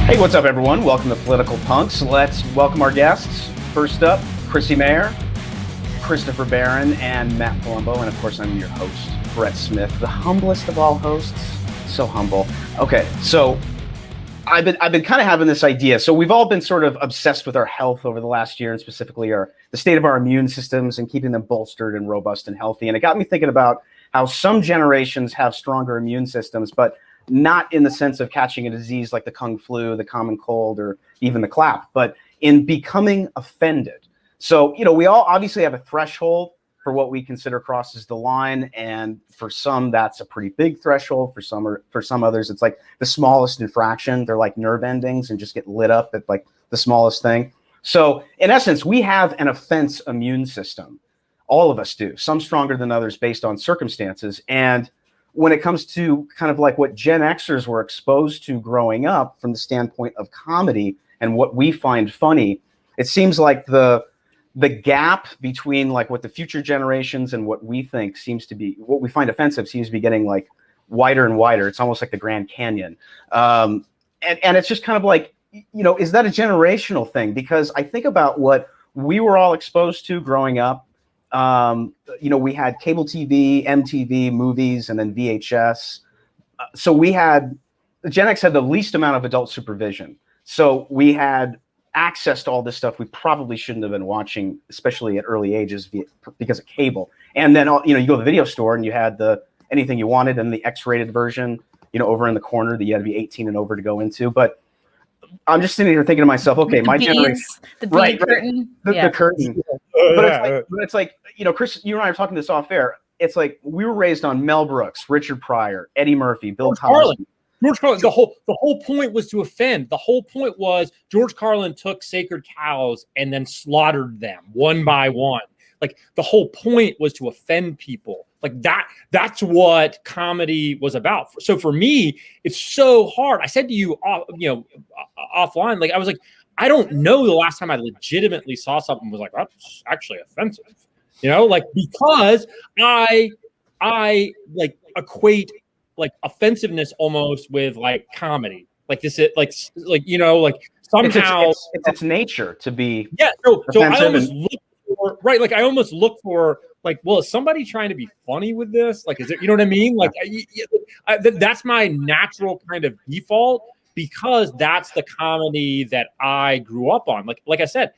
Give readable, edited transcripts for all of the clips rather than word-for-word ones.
Hey, what's up, everyone? Welcome to Political Punks. Let's welcome our guests. First up, Chrissie MAYER, Christopher Barron, and Matt Palumbo. And of course, I'm your host, Brett Smith, the humblest of all hosts. So humble. Okay, so I've been kind of having this idea. So we've all been sort of obsessed with our health over the last year, and specifically the state of our immune systems and keeping them bolstered and robust and healthy. And it got me thinking about how some generations have stronger immune systems, but not in the sense of catching a disease like the Kung flu, the common cold, or even the clap, but in becoming offended. So, we all obviously have a threshold for what we consider crosses the line. And for some, that's a pretty big threshold. For some others, it's like the smallest infraction. They're like nerve endings and just get lit up at like the smallest thing. So in essence, we have an offense immune system. All of us do, some stronger than others based on circumstances. And when it comes to kind of like what Gen Xers were exposed to growing up from the standpoint of comedy and what we find funny, it seems like the gap between like what the future generations and what we think seems to be, what we find offensive seems to be getting like wider and wider. It's almost like the Grand Canyon. And it's just kind of like, is that a generational thing? Because I think about what we were all exposed to growing up. We had cable TV, MTV, movies, and then VHS. So Gen X had the least amount of adult supervision. So we had access to all this stuff we probably shouldn't have been watching, especially at early ages because of cable. And then, you go to the video store and you had anything you wanted and the X-rated version, over in the corner that you had to be 18 and over to go into. But I'm just sitting here thinking to myself, okay, my generation, the curtain, the curtain. But it's like, Chris, you and I are talking this off air. It's like we were raised on Mel Brooks, Richard Pryor, Eddie Murphy, Bill Cosby. George Carlin. The whole point was to offend. The whole point was George Carlin took sacred cows and then slaughtered them one by one. Like the whole point was to offend people. Like that's what comedy was about. So for me, it's so hard. I said to you, offline, like I was like, I don't know the last time I legitimately saw something was like, that's actually offensive. Because I like equate like offensiveness almost with like comedy. Like this is like somehow it's nature to be. Yeah. So I almost look for, right. Like I almost look for like, well, is somebody trying to be funny with this? Like, is it, you know what I mean? Like that's my natural kind of default because that's the comedy that I grew up on. Like I said,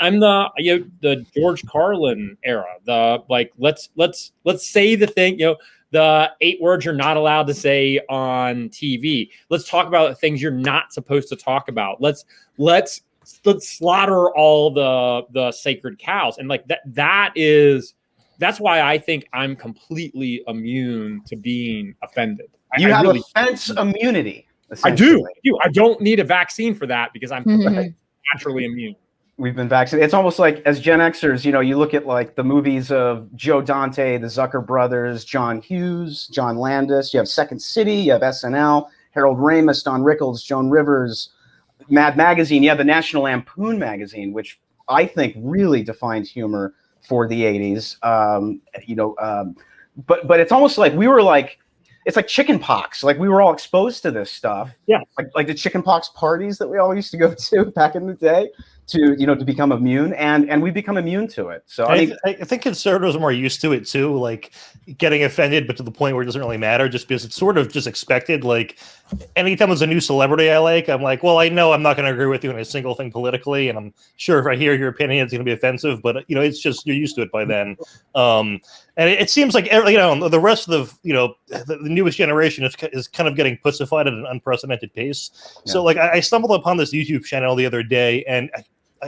I'm the George Carlin era. The like let's say the thing, the 8 words you're not allowed to say on TV. Let's talk about the things you're not supposed to talk about. Let's slaughter all the sacred cows. And like that's why I think I'm completely immune to being offended. You have offense immunity. I do. I don't need a vaccine for that because I'm naturally immune. We've been vaccinated. It's almost like as Gen Xers, you look at like the movies of Joe Dante, the Zucker brothers, John Hughes, John Landis. You have Second City, you have SNL, Harold Ramis, Don Rickles, Joan Rivers, Mad Magazine. You have the National Lampoon magazine, which I think really defined humor for the 80s. But it's almost like we were like, it's like chicken pox. Like we were all exposed to this stuff. Yeah. Like the chicken pox parties that we all used to go to back in the day to become immune, and we become immune to it. So I think conservatives are more used to it too, like getting offended, but to the point where it doesn't really matter, just because it's sort of just expected. Like anytime there's a new celebrity I like, I'm like, well, I know I'm not going to agree with you on a single thing politically, and I'm sure if I hear your opinion, it's going to be offensive. But it's just you're used to it by then. And it seems like the rest of the newest generation is kind of getting pussified at an unprecedented pace. Yeah. So like I stumbled upon this YouTube channel the other day, and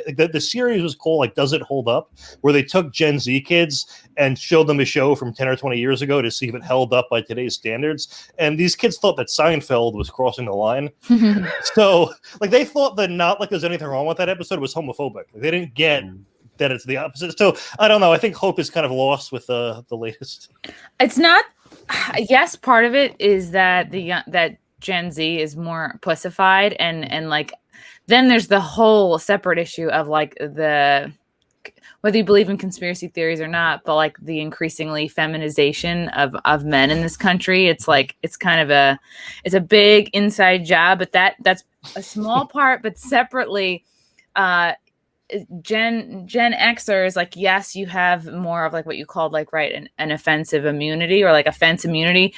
the series was called like Does It Hold Up, where they took Gen Z kids and showed them a show from 10 or 20 years ago to see if it held up by today's standards. And these kids thought that Seinfeld was crossing the line. So like they thought that not like there's anything wrong with that episode was homophobic. Like, they didn't get that it's the opposite. So I don't know. I think hope is kind of lost with the latest. It's not. Yes, part of it is that that Gen Z is more pussified, and like then there's the whole separate issue of like the whether you believe in conspiracy theories or not, but like the increasingly feminization of men in this country. It's like it's a big inside job, but that's a small part. But separately, Gen Xers, like, yes, you have more of like what you called like, right, an offensive immunity or like offense immunity,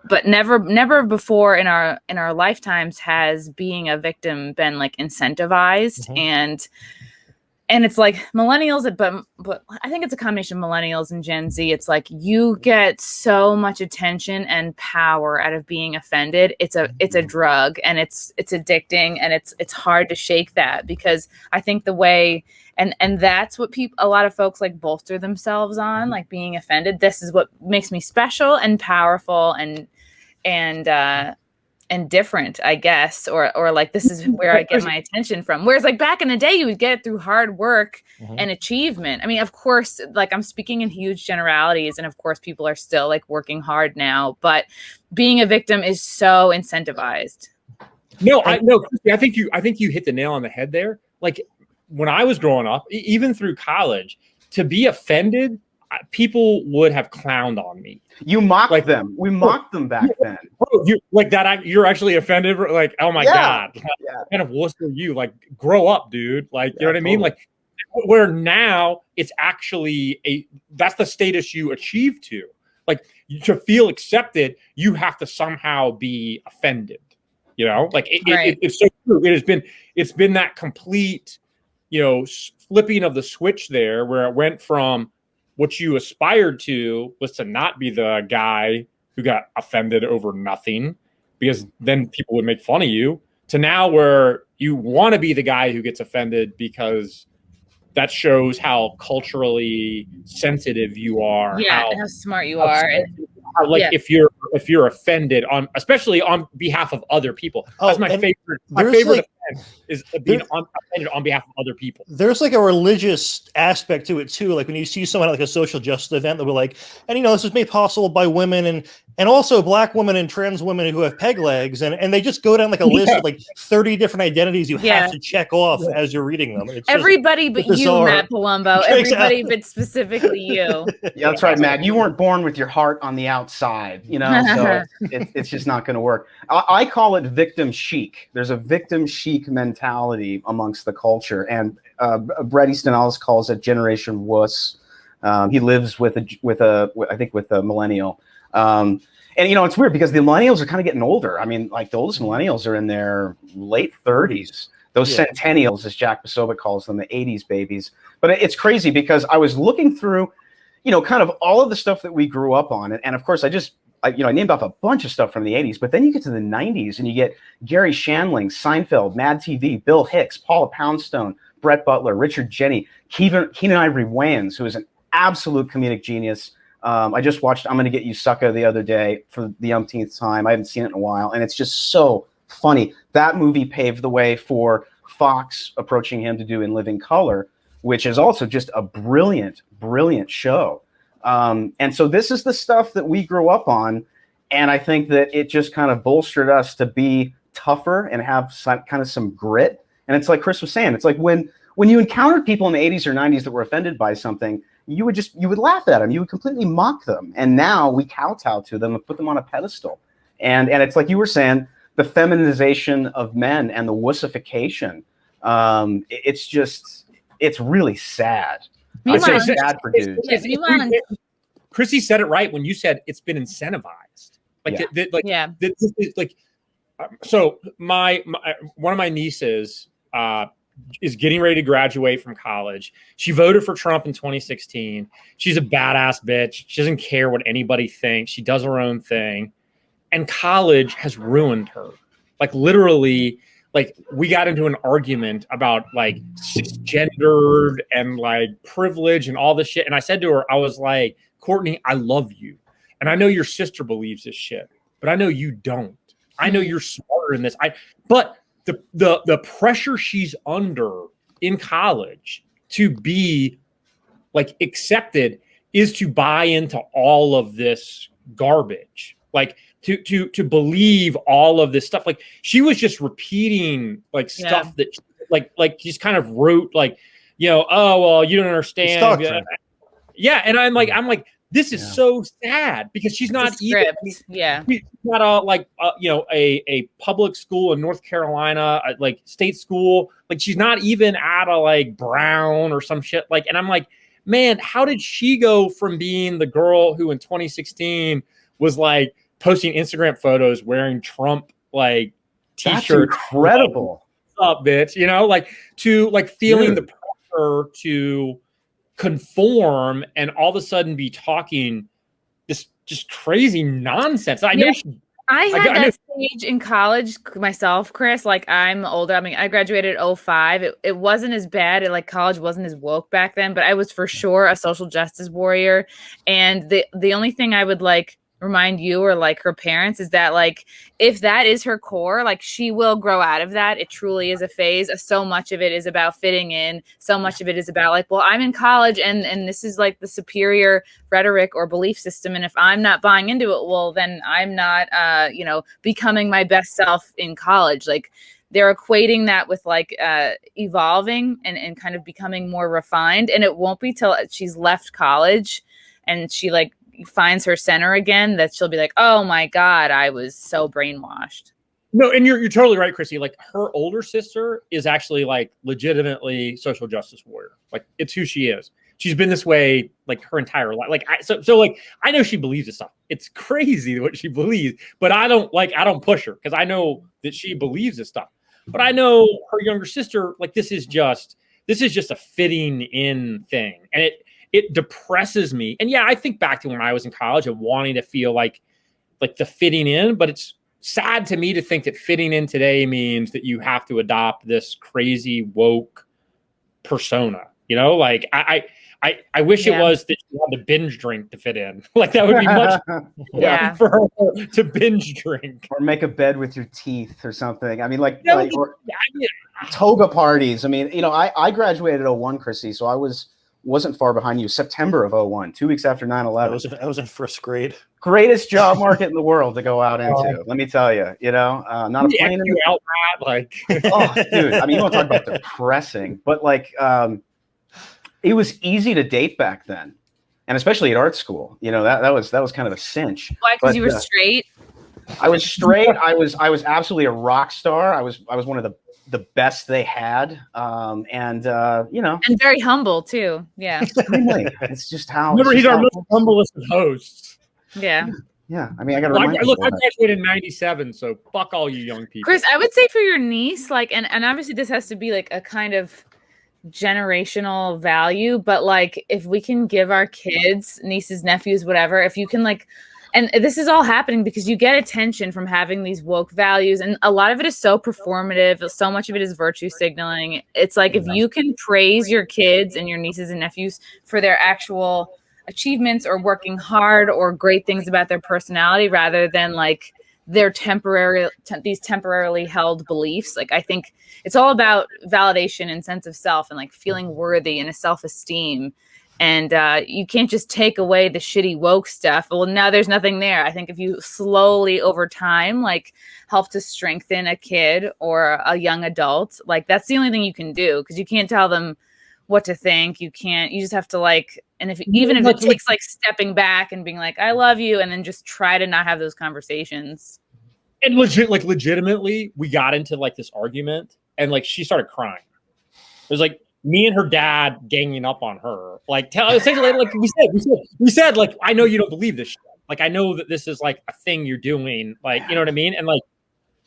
but never before in our lifetimes has being a victim been like incentivized. And it's like millennials, but I think it's a combination of millennials and Gen Z. It's like you get so much attention and power out of being offended. It's a drug, and it's addicting, and it's hard to shake that, because I think the way and that's what a lot of folks like bolster themselves on, like being offended. This is what makes me special and powerful and different, I guess, or like this is where I get my attention from. Whereas like back in the day, you would get it through hard work and achievement. I mean, of course, like I'm speaking in huge generalities, and of course people are still like working hard now, but being a victim is so incentivized. No, I think you hit the nail on the head there. Like when I was growing up, even through college, to be offended, people would have clowned on me. You mocked them. We mocked them back then. You're actually offended. Like, oh my God, what kind of wuss are you? Like, grow up, dude. Like, you know what I mean? Like, where now it's actually that's the status you achieve to. Like, to feel accepted, you have to somehow be offended. You know, like it's so true. It's been that complete, flipping of the switch there, where it went from what you aspired to was to not be the guy who got offended over nothing, because then people would make fun of you, to now where you want to be the guy who gets offended because that shows how culturally sensitive you are. Yeah, how smart you are. If you're offended especially on behalf of other people. That's my favorite. My favorite offense is being offended on behalf of other people. There's like a religious aspect to it too. Like when you see someone at like a social justice event, that we're like, and this is made possible by women and also black women and trans women who have peg legs, and they just go down like a list of like 30 different identities you have to check off as you're reading them. It's everybody but you, Matt Palumbo. Everybody but specifically you. Yeah, that's right, Matt. You weren't born with your heart on the outside, so it's just not going to work. I call it victim chic. There's a victim chic mentality amongst the culture, and Bret Easton Ellis calls it Generation Wuss. He lives with a millennial. And it's weird because the millennials are kind of getting older. I mean, like the oldest millennials are in their late 30s. Those centennials, as Jack Posobiec calls them, the 80s babies. But it's crazy because I was looking through, kind of all of the stuff that we grew up on. And of course, I named off a bunch of stuff from the 80s, but then you get to the 90s and you get Gary Shandling, Seinfeld, Mad TV, Bill Hicks, Paula Poundstone, Brett Butler, Richard Jeni, Keenan Ivory Wayans, who is an absolute comedic genius. I just watched I'm Gonna Get You Sucker the other day for the umpteenth time. I haven't seen it in a while, and it's just so funny. That movie paved the way for Fox approaching him to do In Living Color, which is also just a brilliant, brilliant show. And so this is the stuff that we grew up on, and I think that it just kind of bolstered us to be tougher and have some grit. And it's like Chris was saying, it's like when you encountered people in the 80s or 90s that were offended by something, you would laugh at them, you would completely mock them, and now we kowtow to them and put them on a pedestal. And it's like you were saying, the feminization of men and the wussification. It's really sad. It's sad for dudes. Chrissie said it right when you said it's been incentivized. So my one of my nieces is getting ready to graduate from college. She voted for Trump in 2016. She's a badass bitch. She doesn't care what anybody thinks. She does her own thing. And college has ruined her. Like literally, like we got into an argument about like cisgendered and like privilege and all this shit. And I said to her, I was like, Courtney, I love you. And I know your sister believes this shit, but I know you don't. I know you're smarter than this. But the pressure she's under in college to be like accepted is to buy into all of this garbage, like to believe all of this stuff. Like she was just repeating like stuff that like just kind of wrote like oh well, you don't understand. Yeah, and I'm like, this is so sad because she's not even. She's not a public school in North Carolina, like state school. Like she's not even at a like Brown or some shit. Like, and I'm like, man, how did she go from being the girl who in 2016 was like posting Instagram photos wearing Trump like t-shirts? That's incredible. What's up, bitch? Like to like feeling the pressure to conform and all of a sudden be talking this just crazy nonsense. I know I had that stage in college myself, Chris. Like I'm older. I mean, I graduated in 2005. It wasn't as bad. Like college wasn't as woke back then, but I was for sure a social justice warrior. And the only thing I would like remind you or like her parents is that like if that is her core, like she will grow out of that. It truly is a phase. So much of it is about fitting in. So much of it is about like, well, I'm in college and this is like the superior rhetoric or belief system. And if I'm not buying into it, well, then I'm not becoming my best self in college. Like they're equating that with like evolving and kind of becoming more refined. And it won't be till she's left college and she like finds her center again that she'll be like, oh my God, I was so brainwashed. No, and you're totally right, Chrissy. Like her older sister is actually like legitimately social justice warrior. Like it's who she is. She's been this way like her entire life. Like so like I know she believes this stuff. It's crazy what she believes, but I don't push her because I know that she believes this stuff. But I know her younger sister, like this is just a fitting in thing. And it depresses me. And yeah, I think back to when I was in college and wanting to feel like the fitting in, but it's sad to me to think that fitting in today means that you have to adopt this crazy woke persona. Like I wish it was that you had to binge drink to fit in. Like that would be much for her to binge drink. Or make a bed with your teeth or something. I mean, toga parties. I mean, I graduated 2001, Chrissy, so I wasn't far behind you. September of 2001, 2 weeks after 9/11. I was in first grade. Greatest job market in the world to go out into. Let me tell you, not a plane in the out like. Oh, dude. I mean, you want to talk about depressing, but like, it was easy to date back then, and especially at art school. That was kind of a cinch. Why? Because you were straight. I was straight. I was absolutely a rock star. I was one of the best they had, and very humble too. Yeah, it's just how. Remember, he's our most humblest of hosts. Yeah. I mean, I got to remind look. I graduated in '97, so fuck all you young people. Chris, I would say for your niece, like, and obviously this has to be like a kind of generational value, but like if we can give our kids, nieces, nephews, whatever, if you can like. And this is all happening because you get attention from having these woke values. And a lot of it is so performative. So much of it is virtue signaling. It's like if you can praise your kids and your nieces and nephews for their actual achievements or working hard or great things about their personality rather than like their these temporarily held beliefs. Like I think it's all about validation and sense of self and like feeling worthy and a self-esteem. And you can't just take away the shitty woke stuff. Well, now there's nothing there. I think if you slowly over time, like help to strengthen a kid or a young adult, like that's the only thing you can do because you can't tell them what to think. You just have to like, and even if it takes like stepping back and being like, I love you. And then just try to not have those conversations. And legitimately, we got into like this argument and like she started crying. It was like, me and her dad ganging up on her, like essentially, like we said, like I know you don't believe this shit. Like I know that this is like a thing you're doing, like you know what I mean. And like,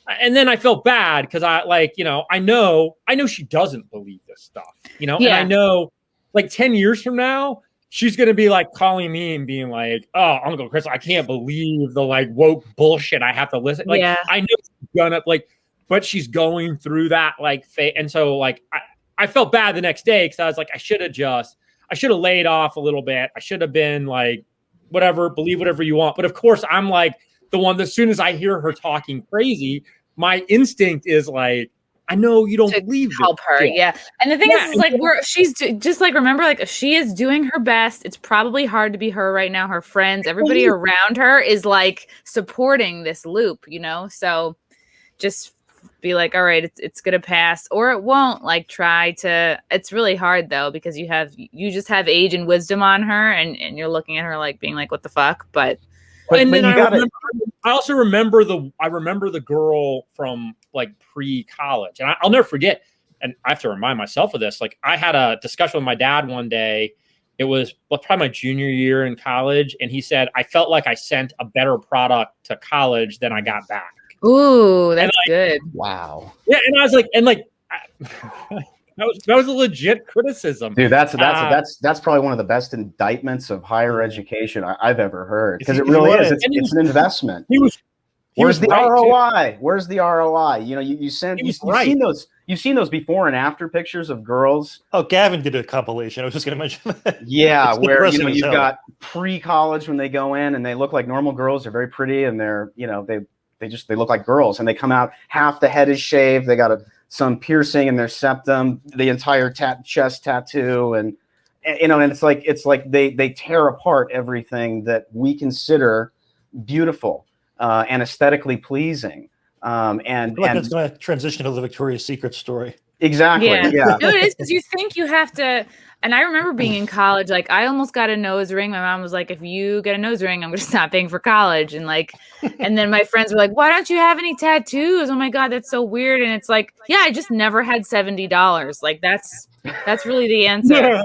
and then I felt bad because I like I know she doesn't believe this stuff, and I know like 10 years from now she's gonna be like calling me and being like, oh Uncle Chris, I can't believe the like woke bullshit I have to listen. Like I know she's gonna like, but she's going through that like and so like I felt bad the next day because I was like, I should have laid off a little bit. I should have been like, whatever, believe whatever you want. But of course, I'm like the one that as soon as I hear her talking crazy, my instinct is like, I know you don't believe help her. Yeah. And the thing is like, she's just like, remember, like she is doing her best. It's probably hard to be her right now. Her friends, everybody around her is like supporting this loop, so just be like, all right, it's gonna pass, or it won't. Like, try to. It's really hard though, because you just have age and wisdom on her, and you're looking at her like being like, what the fuck? But then I also remember the girl from like pre-college, and I'll never forget. And I have to remind myself of this. Like, I had a discussion with my dad one day. It was probably my junior year in college, and he said, I felt like I sent a better product to college than I got back. Ooh, that's good. Wow. Yeah, and I was like, that was a legit criticism, dude. That's probably one of the best indictments of higher education I've ever heard, because it really is. It's an investment. Where's the ROI? Where's the ROI? You know, you've seen those before and after pictures of girls. Oh, Gavin did a compilation. I was just going to mention that. Yeah, where you've got pre-college when they go in and they look like normal girls. They're very pretty, and they're they look like girls, and they come out half the head is shaved. They got some piercing in their septum, the entire chest tattoo, and it's like they tear apart everything that we consider beautiful and aesthetically pleasing. It's going to transition to the Victoria's Secret story. Exactly. Yeah. No, it is, because you think you have to. And I remember being in college, like, I almost got a nose ring. My mom was like, if you get a nose ring, I'm going to stop paying for college. And and then my friends were like, why don't you have any tattoos? Oh my God, that's so weird. And it's like, yeah, I just never had $70. Like, that's really the answer there.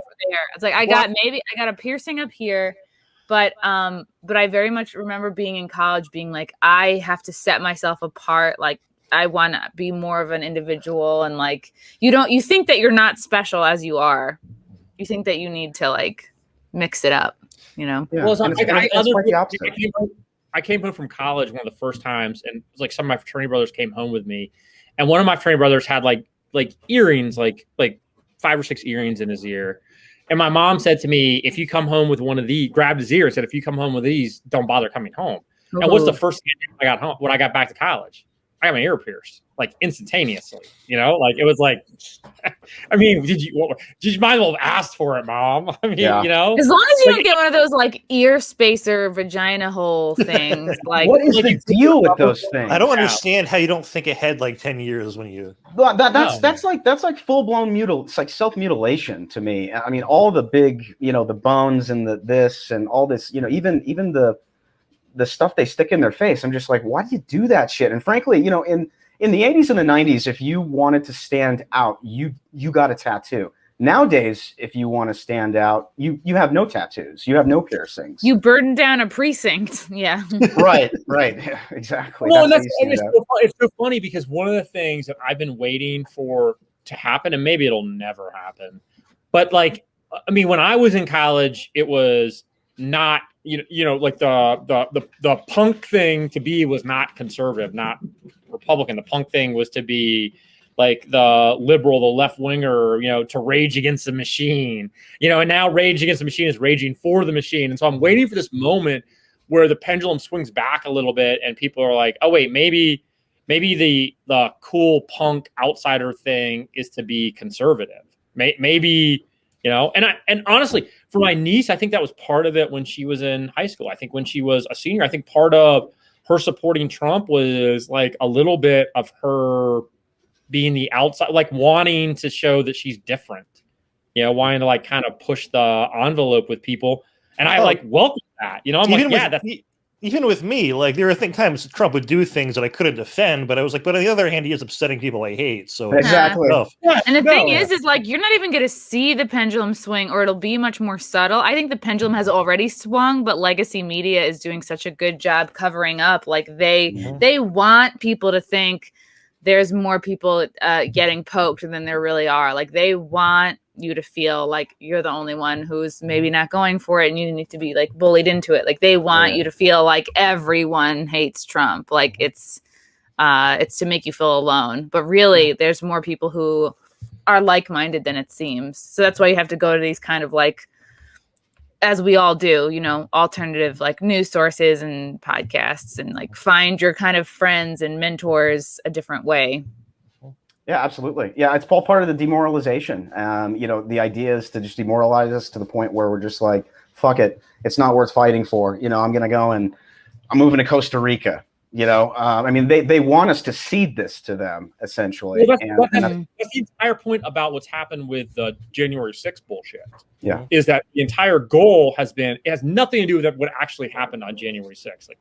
It's like, I got a piercing up here, but I very much remember being in college being like, I have to set myself apart. Like, I want to be more of an individual. And like, you think that you're not special as you are. You think that you need to like mix it up, you know? Yeah. Well, I came home from college one of the first times, and it was like some of my fraternity brothers came home with me, and one of my fraternity brothers had like earrings, like 5 or 6 earrings in his ear. And my mom said to me, if you come home with one of these, grabbed his ear and said, if you come home with these, don't bother coming home. Oh. And what's the first thing I got home when I got back to college? I got my ear pierced, like instantaneously, like it was like, I mean, did you might as well have asked for it, Mom? I mean, as long as you don't get one of those like ear spacer vagina hole things. Like, what is the deal with those things? I don't understand how you don't think ahead like 10 years when you. That's like full blown it's like self mutilation to me. I mean, all the big, the bones and this and all this, even the stuff they stick in their face. I'm just like, why do you do that shit? And frankly, in the 80s and the 90s, if you wanted to stand out, you got a tattoo. Nowadays, if you want to stand out, you have no tattoos. You have no piercings. You burden down a precinct. Yeah. Right. Yeah, exactly. Well, it's so funny, because one of the things that I've been waiting for to happen, and maybe it'll never happen, but like, I mean, when I was in college, it was not, like the punk thing to be was not conservative, not Republican. The punk thing was to be like the liberal, the left winger, to rage against the machine, and now rage against the machine is raging for the machine. And so I'm waiting for this moment where the pendulum swings back a little bit and people are like, oh wait, maybe the cool punk outsider thing is to be conservative. Maybe, and honestly, for my niece, I think that was part of it when she was in high school. I think when she was a senior, I think part of her supporting Trump was like a little bit of her being the outside, like wanting to show that she's different, wanting to like kind of push the envelope with people. And I like welcome that, I'm like, yeah, that's. Even with me, like there are times Trump would do things that I couldn't defend, but I was like, but on the other hand, he is upsetting people I hate. So exactly. And the thing is like you're not even going to see the pendulum swing, or it'll be much more subtle. I think the pendulum has already swung, but legacy media is doing such a good job covering up. Like they want people to think there's more people getting poked than there really are. Like they want you to feel like you're the only one who's maybe not going for it, and you need to be like bullied into it. Like they want you to feel like everyone hates Trump. Like it's to make you feel alone, but really there's more people who are like-minded than it seems. So that's why you have to go to these kind of like, as we all do, alternative like news sources and podcasts, and like find your kind of friends and mentors a different way. Yeah, absolutely. Yeah, it's all part of the demoralization. The idea is to just demoralize us to the point where we're just like, fuck it, it's not worth fighting for. I'm going to go and I'm moving to Costa Rica. I mean, they want us to cede this to them, essentially. Well, that's the entire point about what's happened with the January 6th bullshit. Yeah. Is that the entire goal it has nothing to do with what actually happened on January 6th. Like,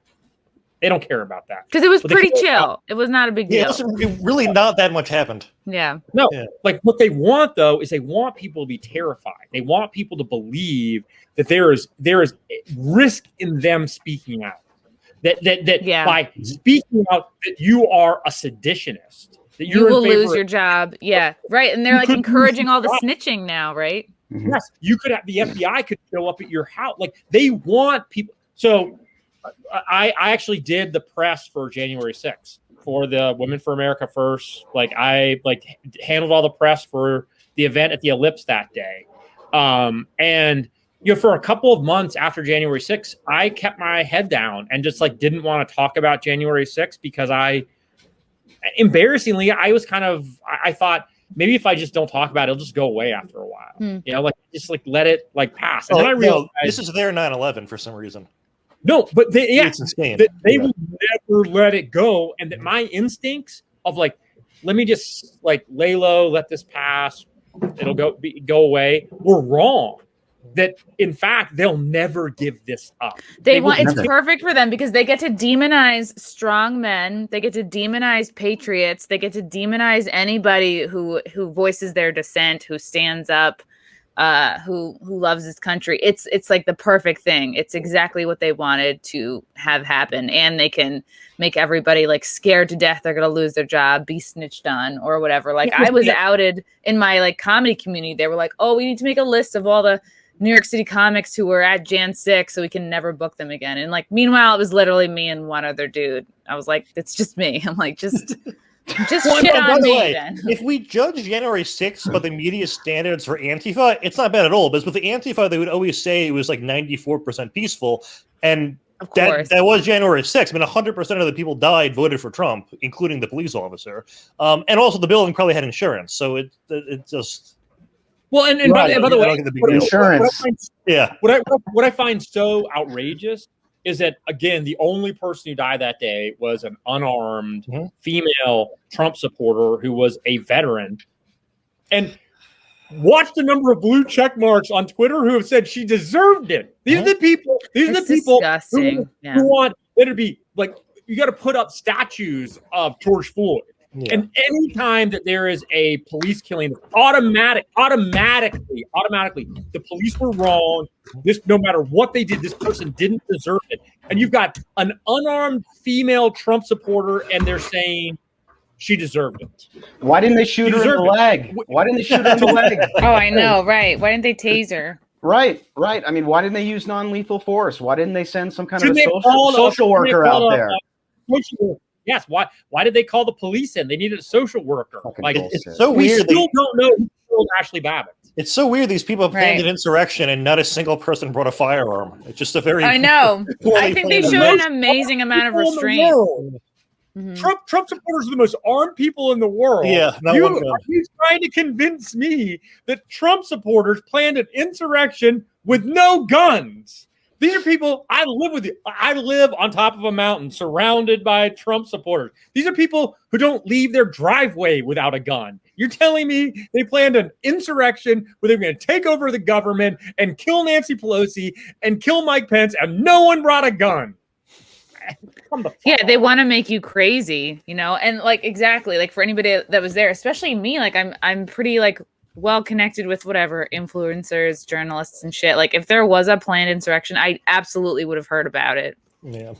they don't care about that. Because it was pretty chill. It was not a big deal. Yeah, it was really not that much happened. Yeah. No, like what they want though is they want people to be terrified. They want people to believe that there is risk in them speaking out. That by speaking out that you are a seditionist. That you will lose your job. Yeah, right. And they're like encouraging all the snitching now, right? Mm-hmm. Yes, you could have the FBI could show up at your house. Like they want people. So I actually did the press for January 6th for the Women for America First. Like I handled all the press for the event at the Ellipse that day. And for a couple of months after January 6th, I kept my head down and just like didn't want to talk about January 6th because embarrassingly, I was I thought maybe if I just don't talk about it, it'll just go away after a while. Like just like let it like pass. And then I realized this is their 9/11 for some reason. No, but they will never let it go. And that my instincts of like, let me just like lay low, let this pass, it'll go away, were wrong. That in fact they'll never give this up. It's perfect for them because they get to demonize strong men, they get to demonize patriots, they get to demonize anybody who voices their dissent, who stands up, who loves his country. It's like the perfect thing. It's exactly what they wanted to have happen, and they can make everybody like scared to death they're gonna lose their job, be snitched on, or whatever. Like I was outed in my like comedy community. They were like, "Oh, we need to make a list of all the New York City comics who were at Jan 6 so we can never book them again." And like meanwhile, it was literally me and one other dude. I was like, "It's just me." I'm like, just shit on me then. If we judge January 6th by the media standards for Antifa, it's not bad at all. Because with the Antifa, they would always say it was like 94% peaceful. And that was January 6th. I mean, 100% of the people voted for Trump, including the police officer. And also the building probably had insurance. So it just... Well, and by the way, insurance. What I find so outrageous is that, again, the only person who died that day was an unarmed female Trump supporter who was a veteran. And watch the number of blue check marks on Twitter who have said she deserved it. These are the people. These are the people who want it to be like, you got to put up statues of George Floyd. Yeah. And any time that there is a police killing, automatically, the police were wrong. No matter what they did, this person didn't deserve it. And you've got an unarmed female Trump supporter, and they're saying she deserved it. Why didn't they shoot her in the leg? Why didn't they shoot her in the leg? Oh, I know, right? Why didn't they tase her? Right. I mean, why didn't they use non-lethal force? Why didn't they send some kind of a social worker out there? Yes. Why did they call the police in? They needed a social worker. Like it's so weird. We still don't know who killed Ashley Babbitt. It's so weird. These people planned an insurrection, and not a single person brought a firearm. It's just a very. I know. I think they showed an amazing amount of restraint. Trump supporters are the most armed people in the world. Yeah. He's trying to convince me that Trump supporters planned an insurrection with no guns. These are people, I live with you. I live on top of a mountain surrounded by Trump supporters. These are people who don't leave their driveway without a gun. You're telling me they planned an insurrection where they're going to take over the government and kill Nancy Pelosi and kill Mike Pence, and no one brought a gun. Yeah, they want to make you crazy, and like exactly like for anybody that was there, especially me, like I'm pretty like well connected with whatever influencers, journalists and shit. Like if there was a planned insurrection, I absolutely would have heard about it. Yeah.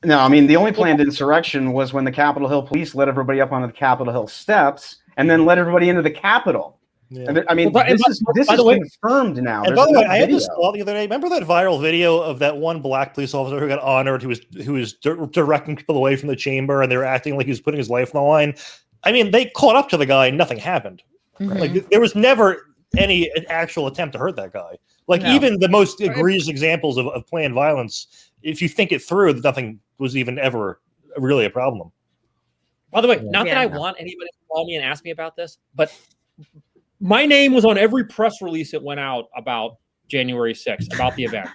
No, I mean, the only planned insurrection was when the Capitol Hill police let everybody up onto the Capitol Hill steps and then let everybody into the Capitol. Yeah. And I mean, this is confirmed now. And by the way, I had this thought the other day. Remember that viral video of that one black police officer who got honored, who was directing people away from the chamber, and they were acting like he was putting his life on the line? I mean, they caught up to the guy and nothing happened. Mm-hmm. Like there was never any actual attempt to hurt that guy. Like even the most egregious examples of planned violence, if you think it through, nothing was even ever really a problem. By the way, not that I want anybody to call me and ask me about this, but my name was on every press release that went out about January 6th, about the event.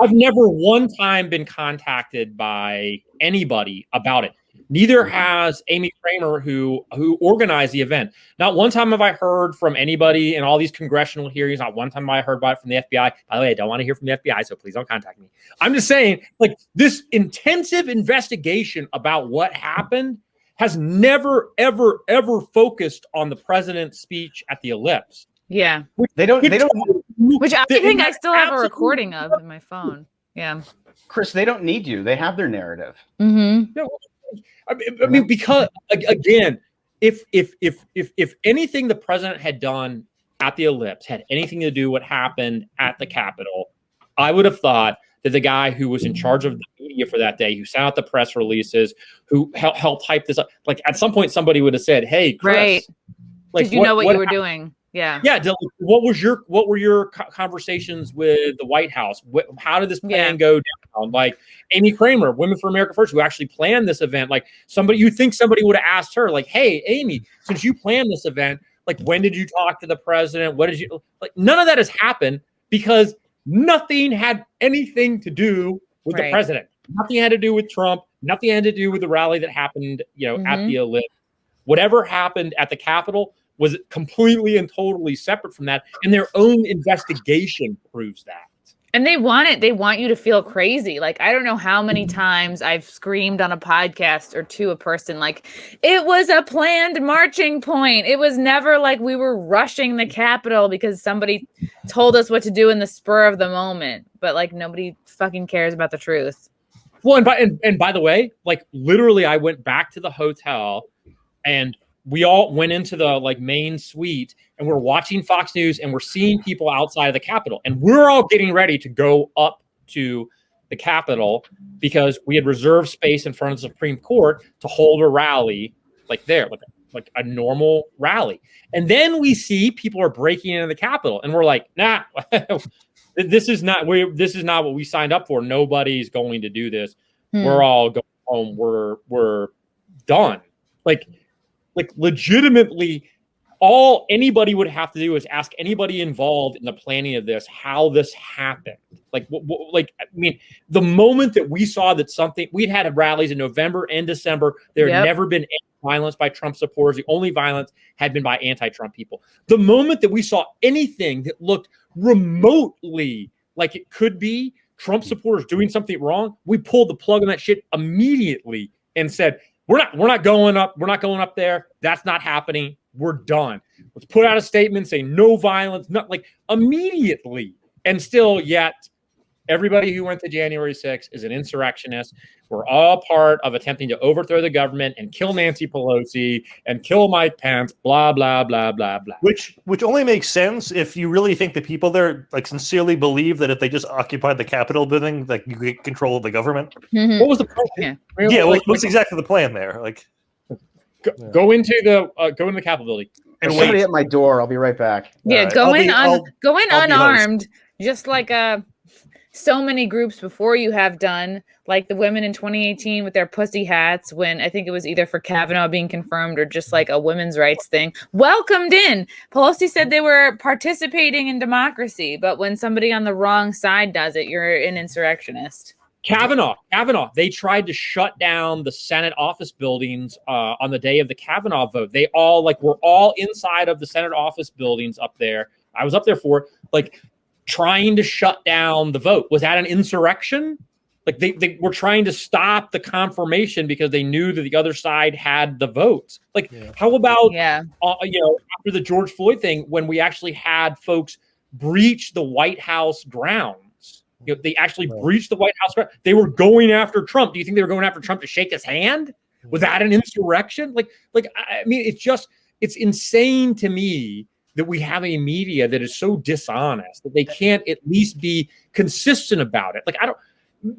I've never one time been contacted by anybody about it. Neither has Amy Kramer, who organized the event. Not one time have I heard from anybody in all these congressional hearings. Not one time have I heard about it from the FBI. By the way, I don't want to hear from the FBI, so please don't contact me. I'm just saying, like, this intensive investigation about what happened has never, ever, ever focused on the president's speech at the Ellipse. Yeah. Which I think I still have a recording of in my phone. Yeah. Chris, they don't need you. They have their narrative. Mm-hmm. No, I mean, because again, if anything the president had done at the Ellipse had anything to do with what happened at the Capitol, I would have thought that the guy who was in charge of the media for that day, who sent out the press releases, who helped hype this up, like at some point somebody would have said, "Hey, Chris, right? Like, did you know what you were doing?" Yeah. Yeah. What were your conversations with the White House? How did this plan go down? Like Amy Kramer, Women for America First, who actually planned this event. Like you think somebody would have asked her, like, "Hey, Amy, since you planned this event, like, when did you talk to the president? What did you like?" None of that has happened because nothing had anything to do with the president. Nothing had to do with Trump. Nothing had to do with the rally that happened, at the Ellipse. Whatever happened at the Capitol was completely and totally separate from that. And their own investigation proves that. And they want you to feel crazy. Like, I don't know how many times I've screamed on a podcast or to a person, like, it was a planned marching point. It was never like we were rushing the Capitol because somebody told us what to do in the spur of the moment. But like, nobody fucking cares about the truth. Well, and by the way, like, literally I went back to the hotel and we all went into the main suite and we're watching Fox News and we're seeing people outside of the Capitol. And we're all getting ready to go up to the Capitol because we had reserved space in front of the Supreme Court to hold a rally like a normal rally. And then we see people are breaking into the Capitol and we're like, nah, this is not what we signed up for. Nobody's going to do this. We're all going home. We're done. Like legitimately, all anybody would have to do is ask anybody involved in the planning of this how this happened. I mean, the moment that we saw that we'd had rallies in November and December, there had never been any violence by Trump supporters. The only violence had been by anti-Trump people. The moment that we saw anything that looked remotely like it could be Trump supporters doing something wrong, we pulled the plug on that shit immediately and said, We're not going up. We're not going up there. That's not happening. We're done. Let's put out a statement saying no violence, not immediately. And still yet everybody who went to January 6th is an insurrectionist. We're all part of attempting to overthrow the government and kill Nancy Pelosi and kill Mike Pence, blah, blah, blah, blah, blah. Which only makes sense if you really think the people there sincerely believe that if they just occupied the Capitol building, you get control of the government. Mm-hmm. What was the plan? What's exactly the plan there? Go into the Capitol building. And somebody at my door. I'll be right back. Yeah, go in unarmed, just like so many groups before you have done, like the women in 2018 with their pussy hats, when I think it was either for Kavanaugh being confirmed or just like a women's rights thing, welcomed in. Pelosi said they were participating in democracy, but when somebody on the wrong side does it, you're an insurrectionist. Kavanaugh, they tried to shut down the Senate office buildings on the day of the Kavanaugh vote. They all were all inside of the Senate office buildings up there. I was up there for trying to shut down the vote. Was that an insurrection? They were trying to stop the confirmation because they knew that the other side had the votes. How about after the George Floyd thing, when we actually had folks breach the White House grounds? They actually breached the White House grounds. They were going after Trump. Do you think they were going after Trump to shake his hand? Was that an insurrection? I mean, it's insane to me that we have a media that is so dishonest that they can't at least be consistent about it.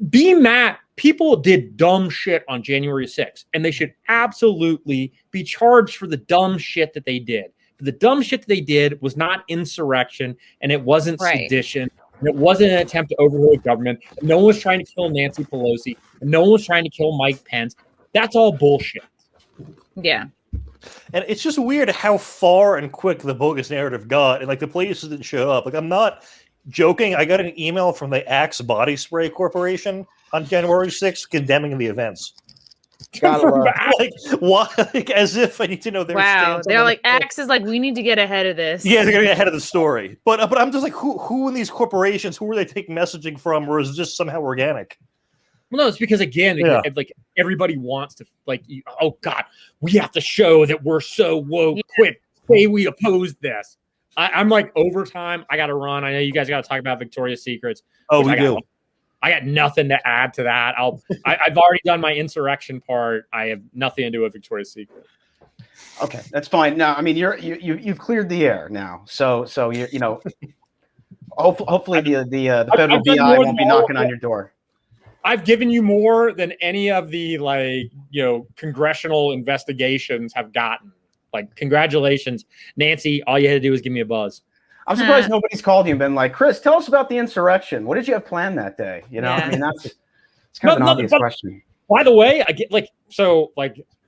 Be mad. People did dumb shit on January 6th, and they should absolutely be charged for the dumb shit that they did. But the dumb shit that they did was not insurrection, and it wasn't sedition, and it wasn't an attempt to overthrow the government. And no one was trying to kill Nancy Pelosi, and no one was trying to kill Mike Pence. That's all bullshit. Yeah. And it's just weird how far and quick the bogus narrative got, and the police didn't show up. I'm not joking. I got an email from the Axe Body Spray Corporation on January 6th condemning the events. Like, why? Like, as if I need to know their stance. They're like, Axe is like, we need to get ahead of this. Yeah, they're gonna get ahead of the story. But I'm just like, who in these corporations? Who are they taking messaging from, or is it just somehow organic? Well, no, it's because again, like everybody wants to like. Oh God, we have to show that we're so woke. Quick, say we oppose this. I'm like overtime. I got to run. I know you guys got to talk about Victoria's Secrets. Oh, we do. I got nothing to add to that. I've already done my insurrection part. I have nothing to do with Victoria's Secret. Okay, that's fine. Now, I mean, you've cleared the air now, so you know, hopefully the federal BI won't be knocking on your door. I've given you more than any of the congressional investigations have gotten. Like, congratulations, Nancy. All you had to do was give me a buzz. I'm surprised nobody's called you and been like, Chris, tell us about the insurrection. What did you have planned that day? You know, I mean, it's kind of an obvious question. By the way, I get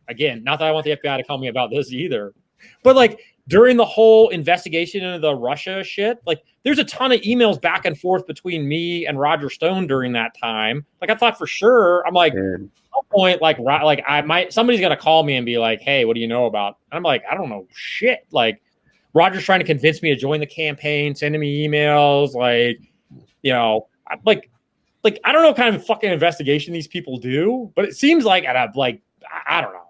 again, not that I want the FBI to call me about this either, but like during the whole investigation into the Russia shit, like there's a ton of emails back and forth between me and Roger Stone during that time. Like I thought for sure, I'm like, at some point, somebody's gonna call me and be like, hey, what do you know about? And I'm like, I don't know shit. Like, Roger's trying to convince me to join the campaign, sending me emails, like I don't know what kind of fucking investigation these people do, but it seems like I don't know.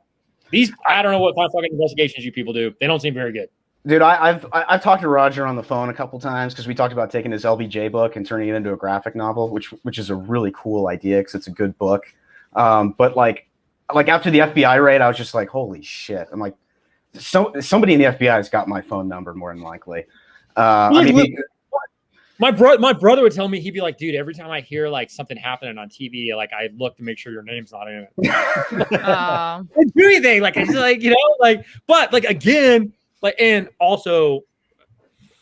I don't know what kind of fucking investigations you people do. They don't seem very good. Dude, I've talked to Roger on the phone a couple times because we talked about taking his LBJ book and turning it into a graphic novel, which is a really cool idea because it's a good book. But like after the FBI raid, I was just like, holy shit. I'm like, somebody in the FBI has got my phone number more than likely. My brother would tell me, he'd be like, dude, every time I hear like something happening on TV, like I look to make sure your name's not in it. Do anything like it's like, but like again, and also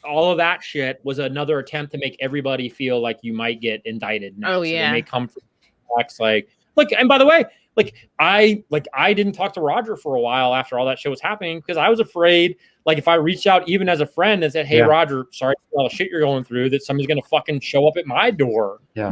all of that shit was another attempt to make everybody feel like you might get indicted next. Oh yeah, so they may come from and by the way, I didn't talk to Roger for a while after all that shit was happening because I was afraid, like, if I reached out even as a friend and said, hey, Roger, sorry for all the shit you're going through, that somebody's going to fucking show up at my door. Yeah.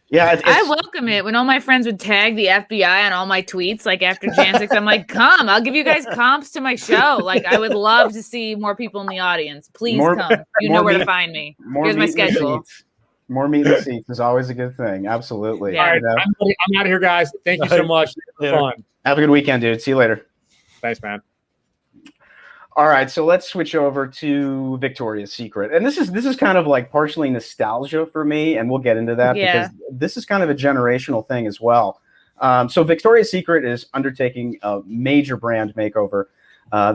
Yeah. I welcome it. When all my friends would tag the FBI on all my tweets, like after Jan 6, I'm like, come, I'll give you guys comps to my show. Like, I would love to see more people in the audience. Please come. You know where to find me. Here's my schedule. More meat in the seats is always a good thing. Absolutely. Yeah. All right, I'm out of here, guys. Thank you so much. Fun. Have a good weekend, dude. See you later. Thanks, man. All right, so let's switch over to Victoria's Secret. And this is kind of like partially nostalgia for me, and we'll get into that because this is kind of a generational thing as well. So Victoria's Secret is undertaking a major brand makeover.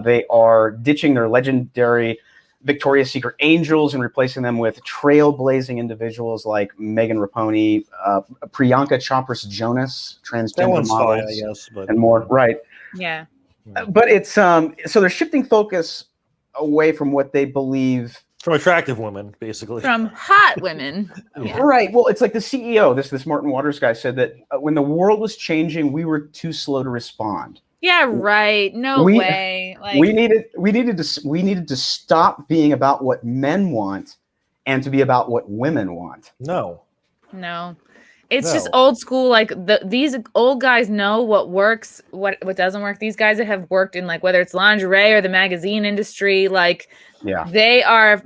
They are ditching their legendary Victoria's Secret angels and replacing them with trailblazing individuals like Megan Rapinoe, Priyanka Chopra Jonas, transgender models, and more. Right. Yeah. But it's so they're shifting focus away from what they believe from attractive women, basically. From hot women. Yeah. Right. Well, it's like the CEO, this Martin Waters guy, said that when the world was changing, we were too slow to respond. Yeah, right. No way. Like, we needed to stop being about what men want and to be about what women want. No. It's just old school. Like these old guys know what works, what doesn't work. These guys that have worked in, like, whether it's lingerie or the magazine industry, like, they are,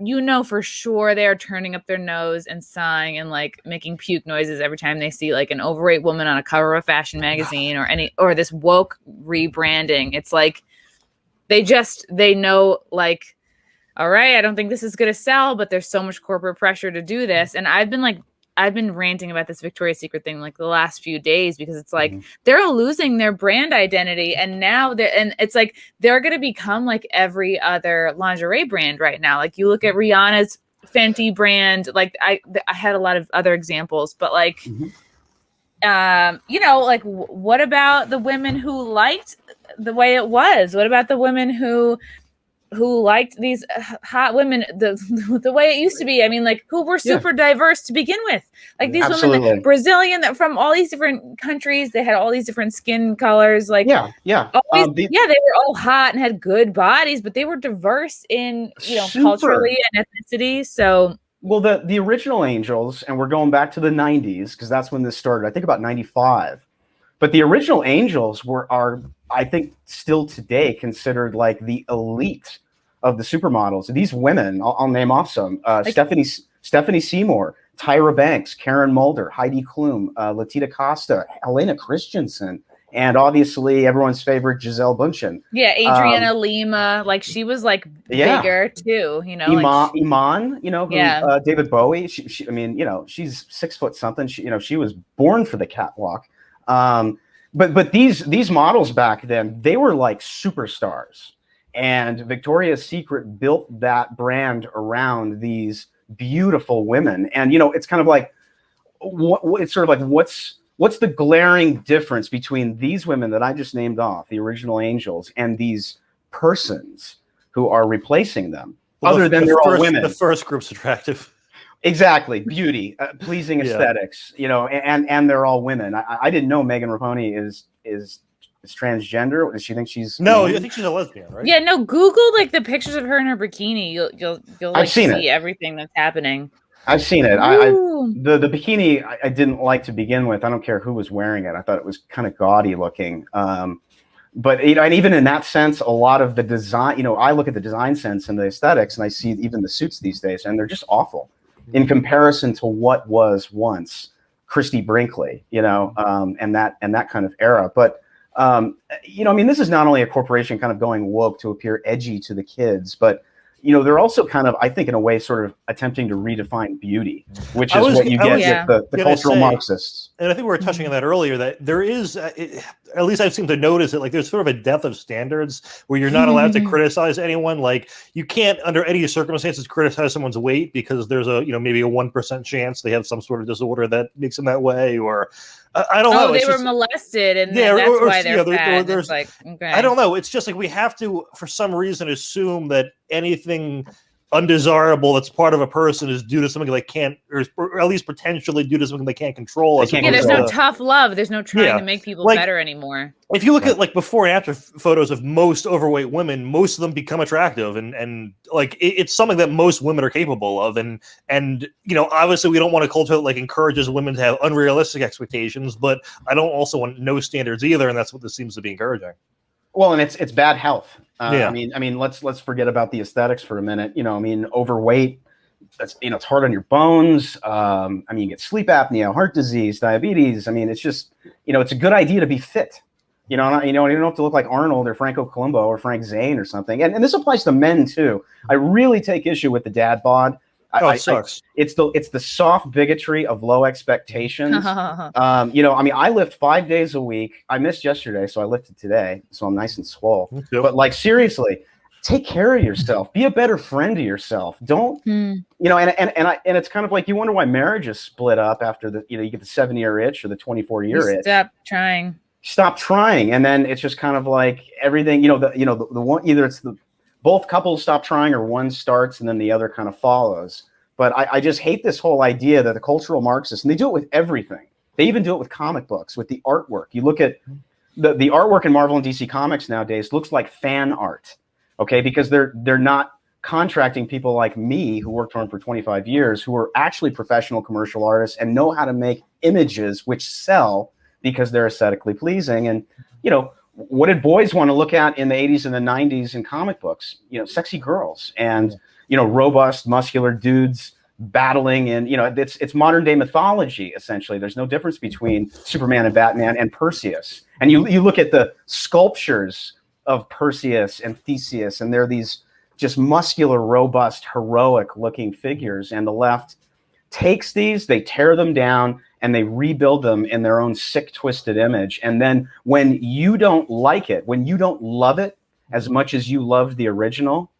for sure they are turning up their nose and sighing and like making puke noises every time they see like an overweight woman on a cover of a fashion magazine or this woke rebranding. It's like they know, like, all right, I don't think this is going to sell, but there's so much corporate pressure to do this. And I've been ranting about this Victoria's Secret thing like the last few days because it's like they're losing their brand identity, and now it's like they're going to become like every other lingerie brand right now. Like, you look at Rihanna's Fenty brand, like I had a lot of other examples, but like like what about the women who liked the way it was? What about the women who liked these hot women the way it used to be? I mean, like, who were super diverse to begin with. Like, these women, like, Brazilian, that from all these different countries, they had all these different skin colors. Like, they were all hot and had good bodies, but they were diverse in, culturally and ethnicity. So Well, the original Angels, and we're going back to the 90s because that's when this started. I think about 95. But the original Angels are, I think, still today considered like the elite of the supermodels. These women, I'll name off some: Stephanie Seymour, Tyra Banks, Karen Mulder, Heidi Klum, Latita Costa, Helena Christensen, and obviously everyone's favorite Giselle Bundchen. Yeah, Adriana Lima, like she was like bigger too, you know. Iman, you know, who, David Bowie. She, I mean, you know, she's 6 foot something. She, you know, she was born for the catwalk. But these models back then, they were like superstars, and Victoria's Secret built that brand around these beautiful women. And you know, it's kind of like it's sort of like what's the glaring difference between these women that I just named off, the original Angels, and these persons who are replacing them? Well, other than they're all women. The first group's attractive. Exactly, beauty, pleasing aesthetics, you know, and they're all women. I didn't know Megan Rapinoe is transgender. Does she think she's? No, I think she's a lesbian, right? Yeah, no. Google like the pictures of her in her bikini. You'll like see everything that's happening. I've seen it. The bikini I didn't like to begin with. I don't care who was wearing it. I thought it was kind of gaudy looking. But you know, and even in that sense, a lot of the design. You know, I look at the design sense and the aesthetics, and I see even the suits these days, and they're just awful in comparison to what was once Christie Brinkley, you know, and that kind of era. But you know, I mean, this is not only a corporation kind of going woke to appear edgy to the kids, but you know, they're also kind of, I think, in a way, sort of attempting to redefine beauty, which is what you get with the cultural Marxists. And I think we were touching on that earlier, that there is, at least I've seemed to notice it, like there's sort of a death of standards where you're not allowed to criticize anyone. Like you can't, under any circumstances, criticize someone's weight because there's a, you know, maybe a 1% chance they have some sort of disorder that makes them that way, or I don't know. Oh, they were molested, and that's why they're fat. It's like, okay. I don't know. It's just like we have to, for some reason, assume that anything undesirable that's part of a person is due to something they can't, or at least potentially due to something they can't control. There's no tough love. There's no trying to make people better anymore. If you look at like before and after photos of most overweight women, most of them become attractive, and like it's something that most women are capable of, and you know, obviously we don't want a culture that like encourages women to have unrealistic expectations, but I don't also want no standards either, and that's what this seems to be encouraging. Well, and it's bad health. I mean, let's forget about the aesthetics for a minute. You know, I mean, overweight. That's, you know, it's hard on your bones. I mean, you get sleep apnea, heart disease, diabetes. I mean, it's just, you know, it's a good idea to be fit. You know, you don't have to look like Arnold or Franco Columbo or Frank Zane or something. And this applies to men too. I really take issue with the dad bod. It sucks. It's the soft bigotry of low expectations. You know, I mean, I lift 5 days a week. I missed yesterday, so I lifted today, so I'm nice and swole. But like, seriously, take care of yourself. Be a better friend to yourself. Don't, you know, and it's kind of like, you wonder why marriages split up after the, you know, you get the 7-year itch or the 24-year itch. Stop trying, and then it's just kind of like everything. You know, the one, either it's both couples stop trying, or one starts and then the other kind of follows. But I just hate this whole idea that the cultural Marxists, and they do it with everything. They even do it with comic books, with the artwork. You look at the artwork in Marvel and DC Comics nowadays looks like fan art, okay? Because they're not contracting people like me, who worked for them for 25 years, who are actually professional commercial artists and know how to make images which sell because they're aesthetically pleasing. And, you know, what did boys want to look at in the 80s and the 90s in comic books? You know, sexy girls and, you know, robust, muscular dudes battling. And, you know, it's modern day mythology, essentially. There's no difference between Superman and Batman and Perseus. And you look at the sculptures of Perseus and Theseus, and they're these just muscular, robust, heroic looking figures. And the left takes these, they tear them down, and they rebuild them in their own sick, twisted image. And then when you don't like it, when you don't love it as much as you loved the original,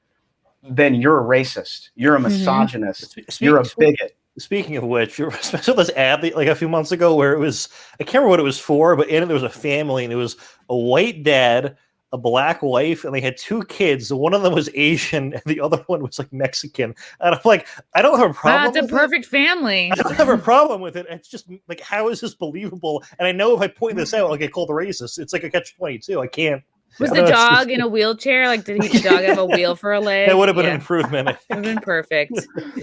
then you're a racist. You're a misogynist. You're a bigot. Speaking of which, you saw this ad like a few months ago where it was, I can't remember what it was for, but in it there was a family, and it was a white dad, a black wife, and they had 2 kids. One of them was Asian and the other one was like Mexican. And I'm like, I don't have a problem. It's a perfect family. I don't have a problem with it. It's just like, how is this believable? And I know if I point this out, I'll get called a racist. It's like a catch-22. I can't. Was the dog in a wheelchair? Like, did the dog have a wheel for a leg? That would have been an improvement. Would have been perfect.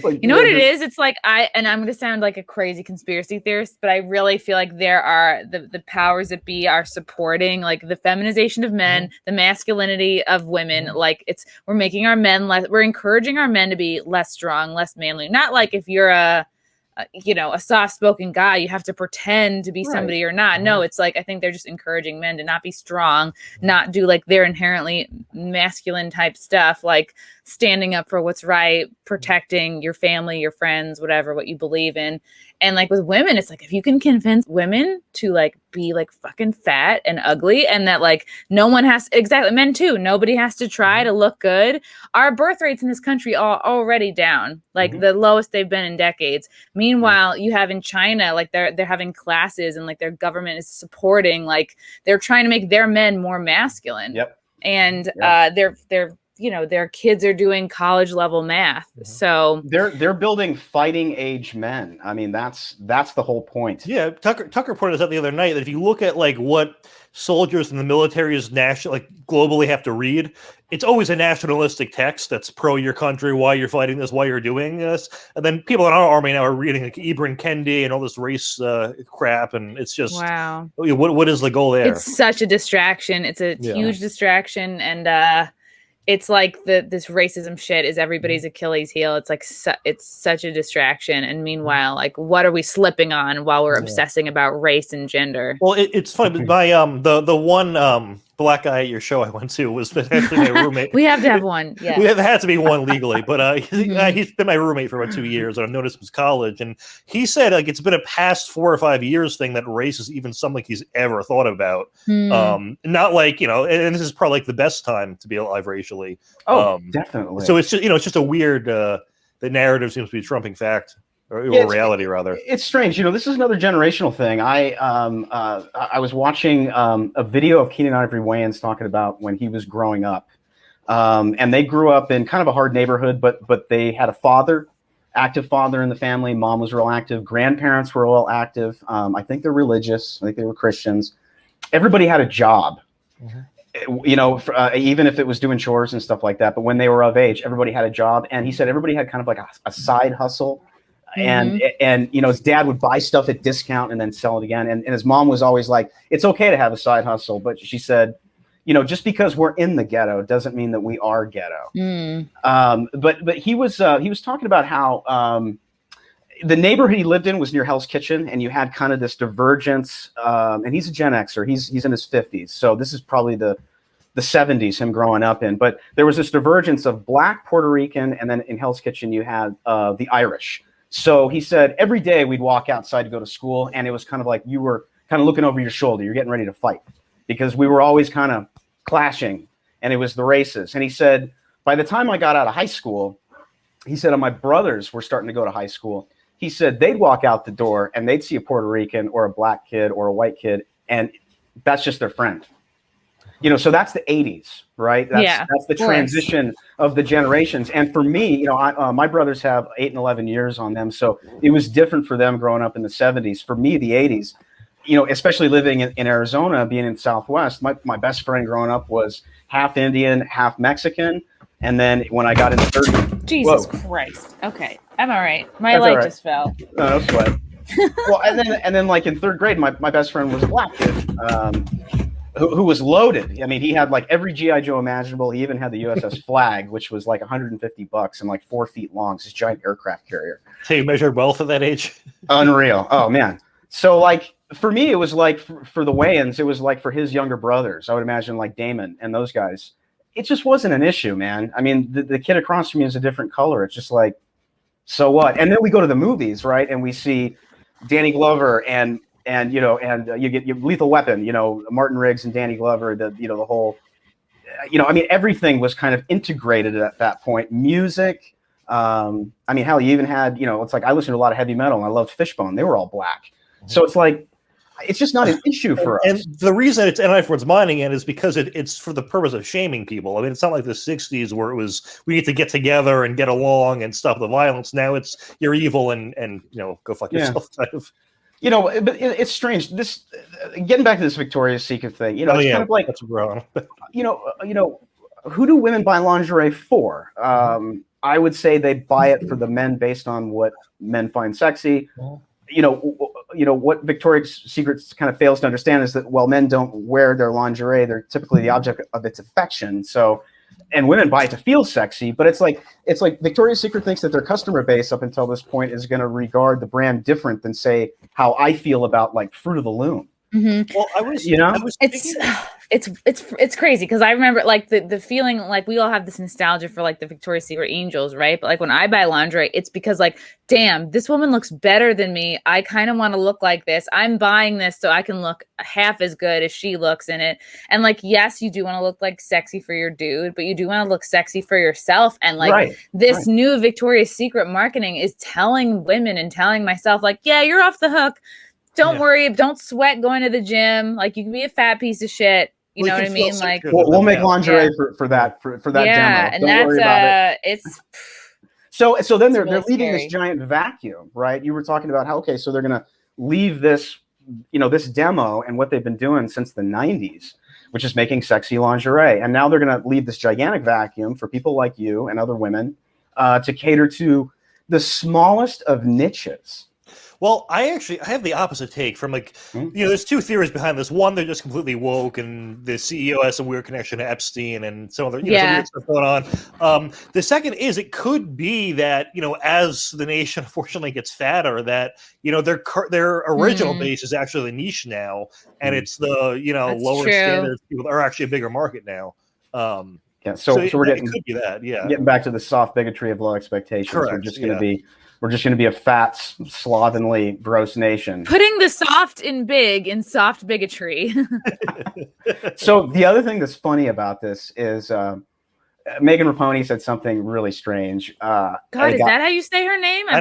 Like, You know what it is? It's like I'm going to sound like a crazy conspiracy theorist, but I really feel like there are the powers that be are supporting like the feminization of men, the masculinity of women. Like we're making our men we're encouraging our men to be less strong, less manly. Not like if you're a soft-spoken guy, you have to pretend to be somebody or not. No, it's like I think they're just encouraging men to not be strong, not do like their inherently masculine type stuff, like standing up for what's right, protecting your family, your friends, whatever, what you believe in. And like with women, it's like if you can convince women to like be like fucking fat and ugly, and that like no one has exactly men too, nobody has to try to look good. Our birth rates in this country are already down, like the lowest they've been in decades. Meanwhile, you have in China, like they're having classes and like their government is supporting, like they're trying to make their men more masculine. And their kids are doing college level math. So they're building fighting age men. I mean, that's the whole point. Yeah, Tucker pointed this out the other night that if you look at like what soldiers in the military is globally have to read, it's always a nationalistic text that's pro your country, why you're fighting this, why you're doing this. And then people in our army now are reading like Ibram Kendi and all this race crap, and it's just wow. What is the goal there? It's such a distraction. It's a huge distraction, and it's like this racism shit is everybody's Achilles heel. It's like it's such a distraction. And meanwhile, like, what are we slipping on while we're obsessing about race and gender? Well, it's funny. But my the one black guy at your show I went to was actually my roommate. We have to have one. Yeah, there had to be one legally, but he's been my roommate for about 2 years, and I've known him since college. And he said like it's been a past 4 or 5 years thing that race is even something he's ever thought about. Not like and this is probably like the best time to be alive racially. Oh, definitely. So it's just it's just a weird the narrative seems to be trumping fact. Or reality, rather. It's strange. This is another generational thing. I was watching a video of Keenan Ivory Wayans talking about when he was growing up. And they grew up in kind of a hard neighborhood, but they had a active father in the family. Mom was real active. Grandparents were all active. I think they're religious. I think they were Christians. Everybody had a job. Even if it was doing chores and stuff like that. But when they were of age, everybody had a job. And he said everybody had kind of like a side hustle. And his dad would buy stuff at discount and then sell it again. And his mom was always like, it's okay to have a side hustle. But she said, just because we're in the ghetto doesn't mean that we are ghetto. But he was talking about how the neighborhood he lived in was near Hell's Kitchen, and you had kind of this divergence. And he's a Gen Xer. He's in his 50s. So this is probably the 70s, him growing up in. But there was this divergence of Black, Puerto Rican, and then in Hell's Kitchen you had the Irish. So he said every day we'd walk outside to go to school, and it was kind of like you were kind of looking over your shoulder. You're getting ready to fight because we were always kind of clashing, and it was the races. And he said by the time I got out of high school, he said my brothers were starting to go to high school. He said they'd walk out the door and they'd see a Puerto Rican or a Black kid or a white kid, and that's just their friend. So that's the 80s, right? That's the transition of the generations. And for me, my brothers have 8 and 11 years on them. So it was different for them growing up in the 70s. For me, the 80s, especially living in Arizona, being in the Southwest, my best friend growing up was half Indian, half Mexican. And then when I got into 30, Jesus Christ. Okay. I'm all right. My light just fell. No sweat. Well, and then like in 3rd grade, my best friend was a Black kid. Who was loaded. I mean, he had like every G.I. Joe imaginable. He even had the USS Flag, which was like $150 and like 4 feet long. It's this giant aircraft carrier. So you measured wealth at that age? Unreal. Oh, man. So like for me, it was like for the Wayans, it was like for his younger brothers. I would imagine like Damon and those guys. It just wasn't an issue, man. I mean, the kid across from me is a different color. It's just like, so what? And then we go to the movies, right? And we see Danny Glover and you get Lethal Weapon, Martin Riggs and Danny Glover, the whole, I mean, everything was kind of integrated at that point. Music. I mean, hell, you even had, it's like I listened to a lot of heavy metal and I loved Fishbone. They were all Black. So it's like, it's just not an issue for us. And the reason it's everyone's minding it is because it's for the purpose of shaming people. I mean, it's not like the 60s where it was, we need to get together and get along and stop the violence. Now it's, you're evil and go fuck yourself type of. You know, but it's strange. This getting back to this Victoria's Secret thing. You know, it's kind of like that's wrong. you know, who do women buy lingerie for? I would say they buy it for the men based on what men find sexy. You know what Victoria's Secret kind of fails to understand is that while men don't wear their lingerie, they're typically the object of its affection. So, and women buy it to feel sexy, but it's like Victoria's Secret thinks that their customer base up until this point is going to regard the brand different than, say, how I feel about like Fruit of the Loom. Well, it's crazy because I remember like the feeling like we all have this nostalgia for like the Victoria's Secret angels, right? But like when I buy lingerie, it's because like, damn, this woman looks better than me. I kind of want to look like this. I'm buying this so I can look half as good as she looks in it. And like, yes, you do want to look like sexy for your dude, but you do want to look sexy for yourself. And like this new Victoria's Secret marketing is telling women and telling myself like, yeah, you're off the hook. Don't worry. Don't sweat going to the gym. Like you can be a fat piece of shit. You know what I mean? Like we'll make lingerie for that demo. Yeah, and don't worry about it. It's so then they're really leaving scary. this giant vacuum, right? You were talking about how so they're gonna leave this, this demo and what they've been doing since the 90s, which is making sexy lingerie. And now they're gonna leave this gigantic vacuum for people like you and other women to cater to the smallest of niches. Well, I have the opposite take from like, there's two theories behind this. One, they're just completely woke, and the CEO has some weird connection to Epstein and some other some weird stuff going on. The second is it could be that as the nation unfortunately gets fatter, that their original base is actually the niche now, and it's the That's lower true. standards people are actually a bigger market now. So we're it could be that, getting back to the soft bigotry of low expectations. Correct, We're just going to be a fat, slovenly, gross nation. Putting the soft in big in soft bigotry. So the other thing that's funny about this is Megan Rapinoe said something really strange. God, is that how you say her name? I've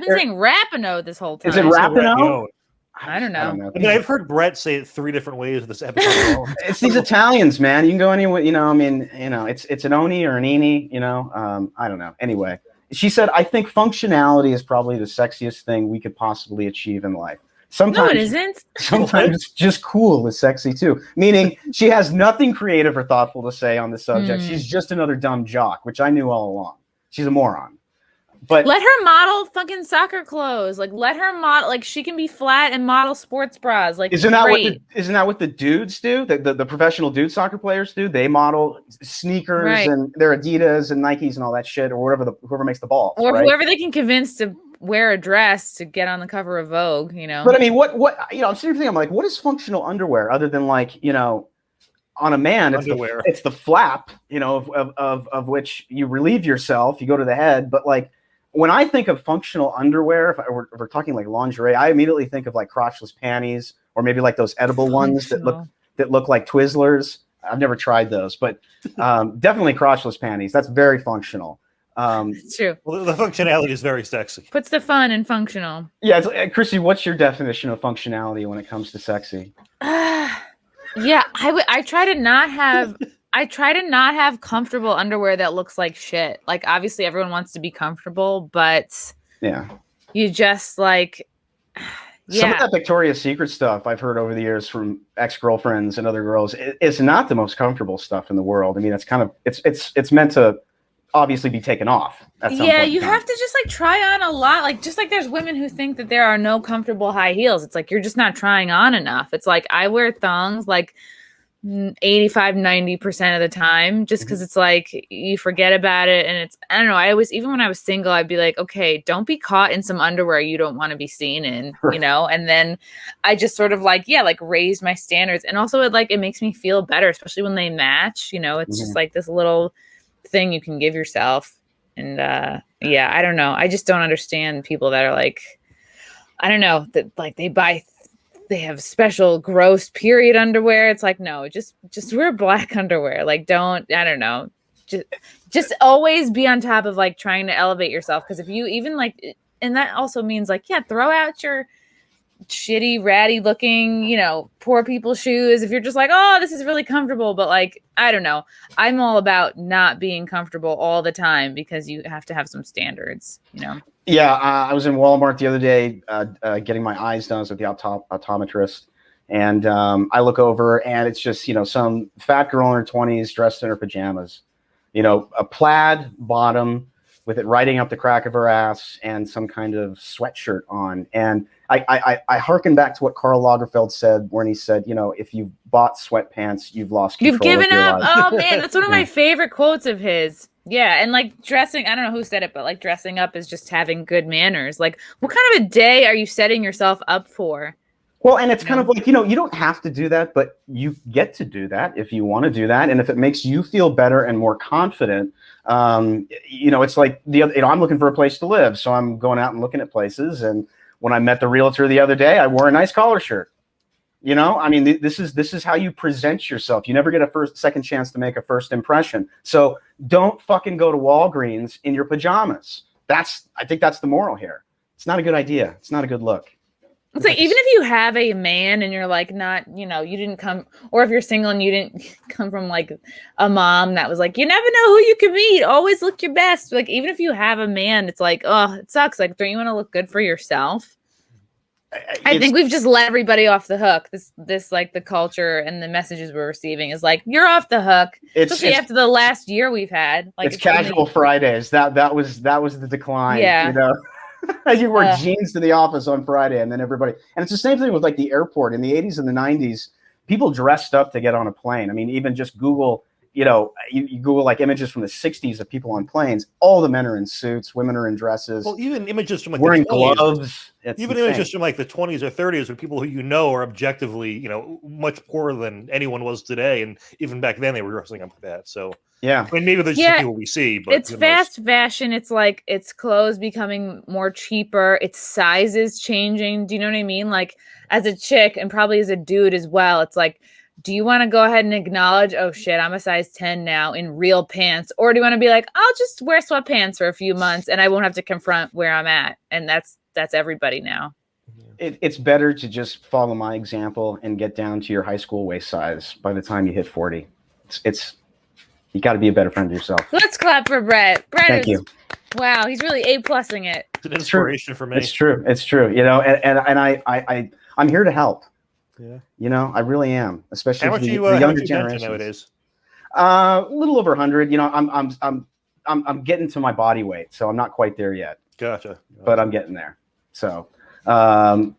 been saying Rapinoe this whole time. Is it Rapinoe? I don't know. I mean, I've heard Brett say it 3 different ways this episode. It's these Italians, man. You can go anywhere. It's an Oni or an Ini. I don't know. Anyway. She said, I think functionality is probably the sexiest thing we could possibly achieve in life. Sometimes, no, it isn't. Sometimes just cool is sexy too. Meaning she has nothing creative or thoughtful to say on the subject. She's just another dumb jock, which I knew all along. She's a moron. But let her model fucking soccer clothes. Like let her model. Like she can be flat and model sports bras. Like isn't that what the dudes do? The professional dude soccer players do? They model sneakers and their Adidas and Nikes and all that shit, or whoever makes the balls, or whoever they can convince to wear a dress to get on the cover of Vogue. But I mean, what I'm sitting here thinking, I'm like, what is functional underwear other than like on a man, it's the flap, of which you relieve yourself. You go to the head, but like. When I think of functional underwear, if we're talking like lingerie, I immediately think of like crotchless panties, or maybe like those edible ones that look like Twizzlers. I've never tried those, but definitely crotchless panties. That's very functional. It's true. Well, the functionality is very sexy. Puts the fun in functional. Yeah, Chrissy, what's your definition of functionality when it comes to sexy? Yeah, I try to not have comfortable underwear that looks like shit. Like obviously everyone wants to be comfortable, but you just like some of that Victoria's Secret stuff I've heard over the years from ex-girlfriends and other girls. It's not the most comfortable stuff in the world. I mean, it's kind of it's meant to obviously be taken off. Yeah, you have to just like try on a lot. Like just like there's women who think that there are no comfortable high heels. It's like you're just not trying on enough. It's like I wear thongs like 85-90% of the time just because it's like you forget about it, and it's I don't know, even when I was single I'd be like, okay, don't be caught in some underwear you don't want to be seen in, and then I just sort of like raised my standards, and also it makes me feel better, especially when they match, it's just like this little thing you can give yourself. And I don't know, I just don't understand people that are like, I don't know, that like they have special gross period underwear. It's like, no, just wear black underwear. Like, I don't know. Just always be on top of like trying to elevate yourself. Cause if you even like, and that also means like, throw out your shitty, ratty looking, poor people shoes. If you're just like, oh, this is really comfortable, but like, I don't know. I'm all about not being comfortable all the time because you have to have some standards, Yeah, I was in Walmart the other day getting my eyes done. I was at the optometrist, and I look over, and it's just some fat girl in her 20s dressed in her pajamas, a plaid bottom with it riding up the crack of her ass, and some kind of sweatshirt on. And I hearken back to what Karl Lagerfeld said when he said, if you bought sweatpants, you've lost control. You've given of your up. life. Oh man, that's one of my favorite quotes of his. Yeah, and like dressing, I don't know who said it, but like dressing up is just having good manners. Like, what kind of a day are you setting yourself up for? Well, and it's kind of like, you don't have to do that, but you get to do that if you want to do that. And if it makes you feel better and more confident, it's like I'm looking for a place to live. So I'm going out and looking at places. And when I met the realtor the other day, I wore a nice collar shirt. I mean, this is how you present yourself. You never get a second chance to make a first impression. So don't fucking go to Walgreens in your pajamas. I think that's the moral here. It's not a good idea. It's not a good look. It's like, even if you have a man and you're like not, you didn't come, or if you're single and you didn't come from like a mom that was like, you never know who you can meet, always look your best. Like, even if you have a man, it's like, oh, it sucks. Like, don't you want to look good for yourself? I think we've just let everybody off the hook. This like the culture and the messages we're receiving is like, you're off the hook. Especially after the last year we've had. Like, it's casual Fridays. That was the decline. Yeah. You wear jeans to the office on Friday, and then everybody. And it's the same thing with like the airport in the 80s and the 90s. People dressed up to get on a plane. I mean, even just Google. You Google like images from the 60s of people on planes. All the men are in suits, women are in dresses. Well, even images from like wearing the 20s, gloves. Even images from like the 20s or 30s with people who are objectively, much poorer than anyone was today. And even back then they were dressing up like that. So yeah, I mean, maybe there's just people we see, but it's fast fashion. It's like it's clothes becoming more cheaper. It's sizes changing. Do you know what I mean? Like as a chick and probably as a dude as well, it's like, do you want to go ahead and acknowledge, oh shit, I'm a size 10 now in real pants? Or do you want to be like, I'll just wear sweatpants for a few months and I won't have to confront where I'm at? And that's everybody now. It's better to just follow my example and get down to your high school waist size by the time you hit 40. It's you got to be a better friend to yourself. Let's clap for Brett. Thank you. Wow, he's really A+ing it. It's an inspiration for me. It's true. And I'm here to help. Yeah. I really am, especially for the younger generations nowadays. A little over 100. I'm getting to my body weight, so I'm not quite there yet. Gotcha. But I'm getting there. So, but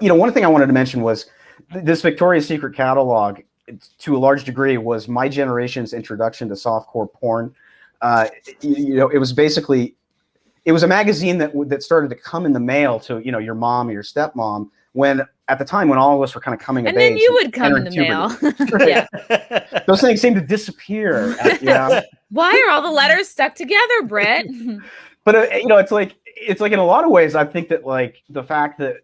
one thing I wanted to mention was this Victoria's Secret catalog, to a large degree, was my generation's introduction to softcore porn. It was basically, it was a magazine that started to come in the mail to your mom or your stepmom at the time when all of us were kind of coming of age. And then you would come in the mail. Yeah. Those things seem to disappear. Why are all the letters stuck together, Brett? But it's like in a lot of ways, I think that like the fact that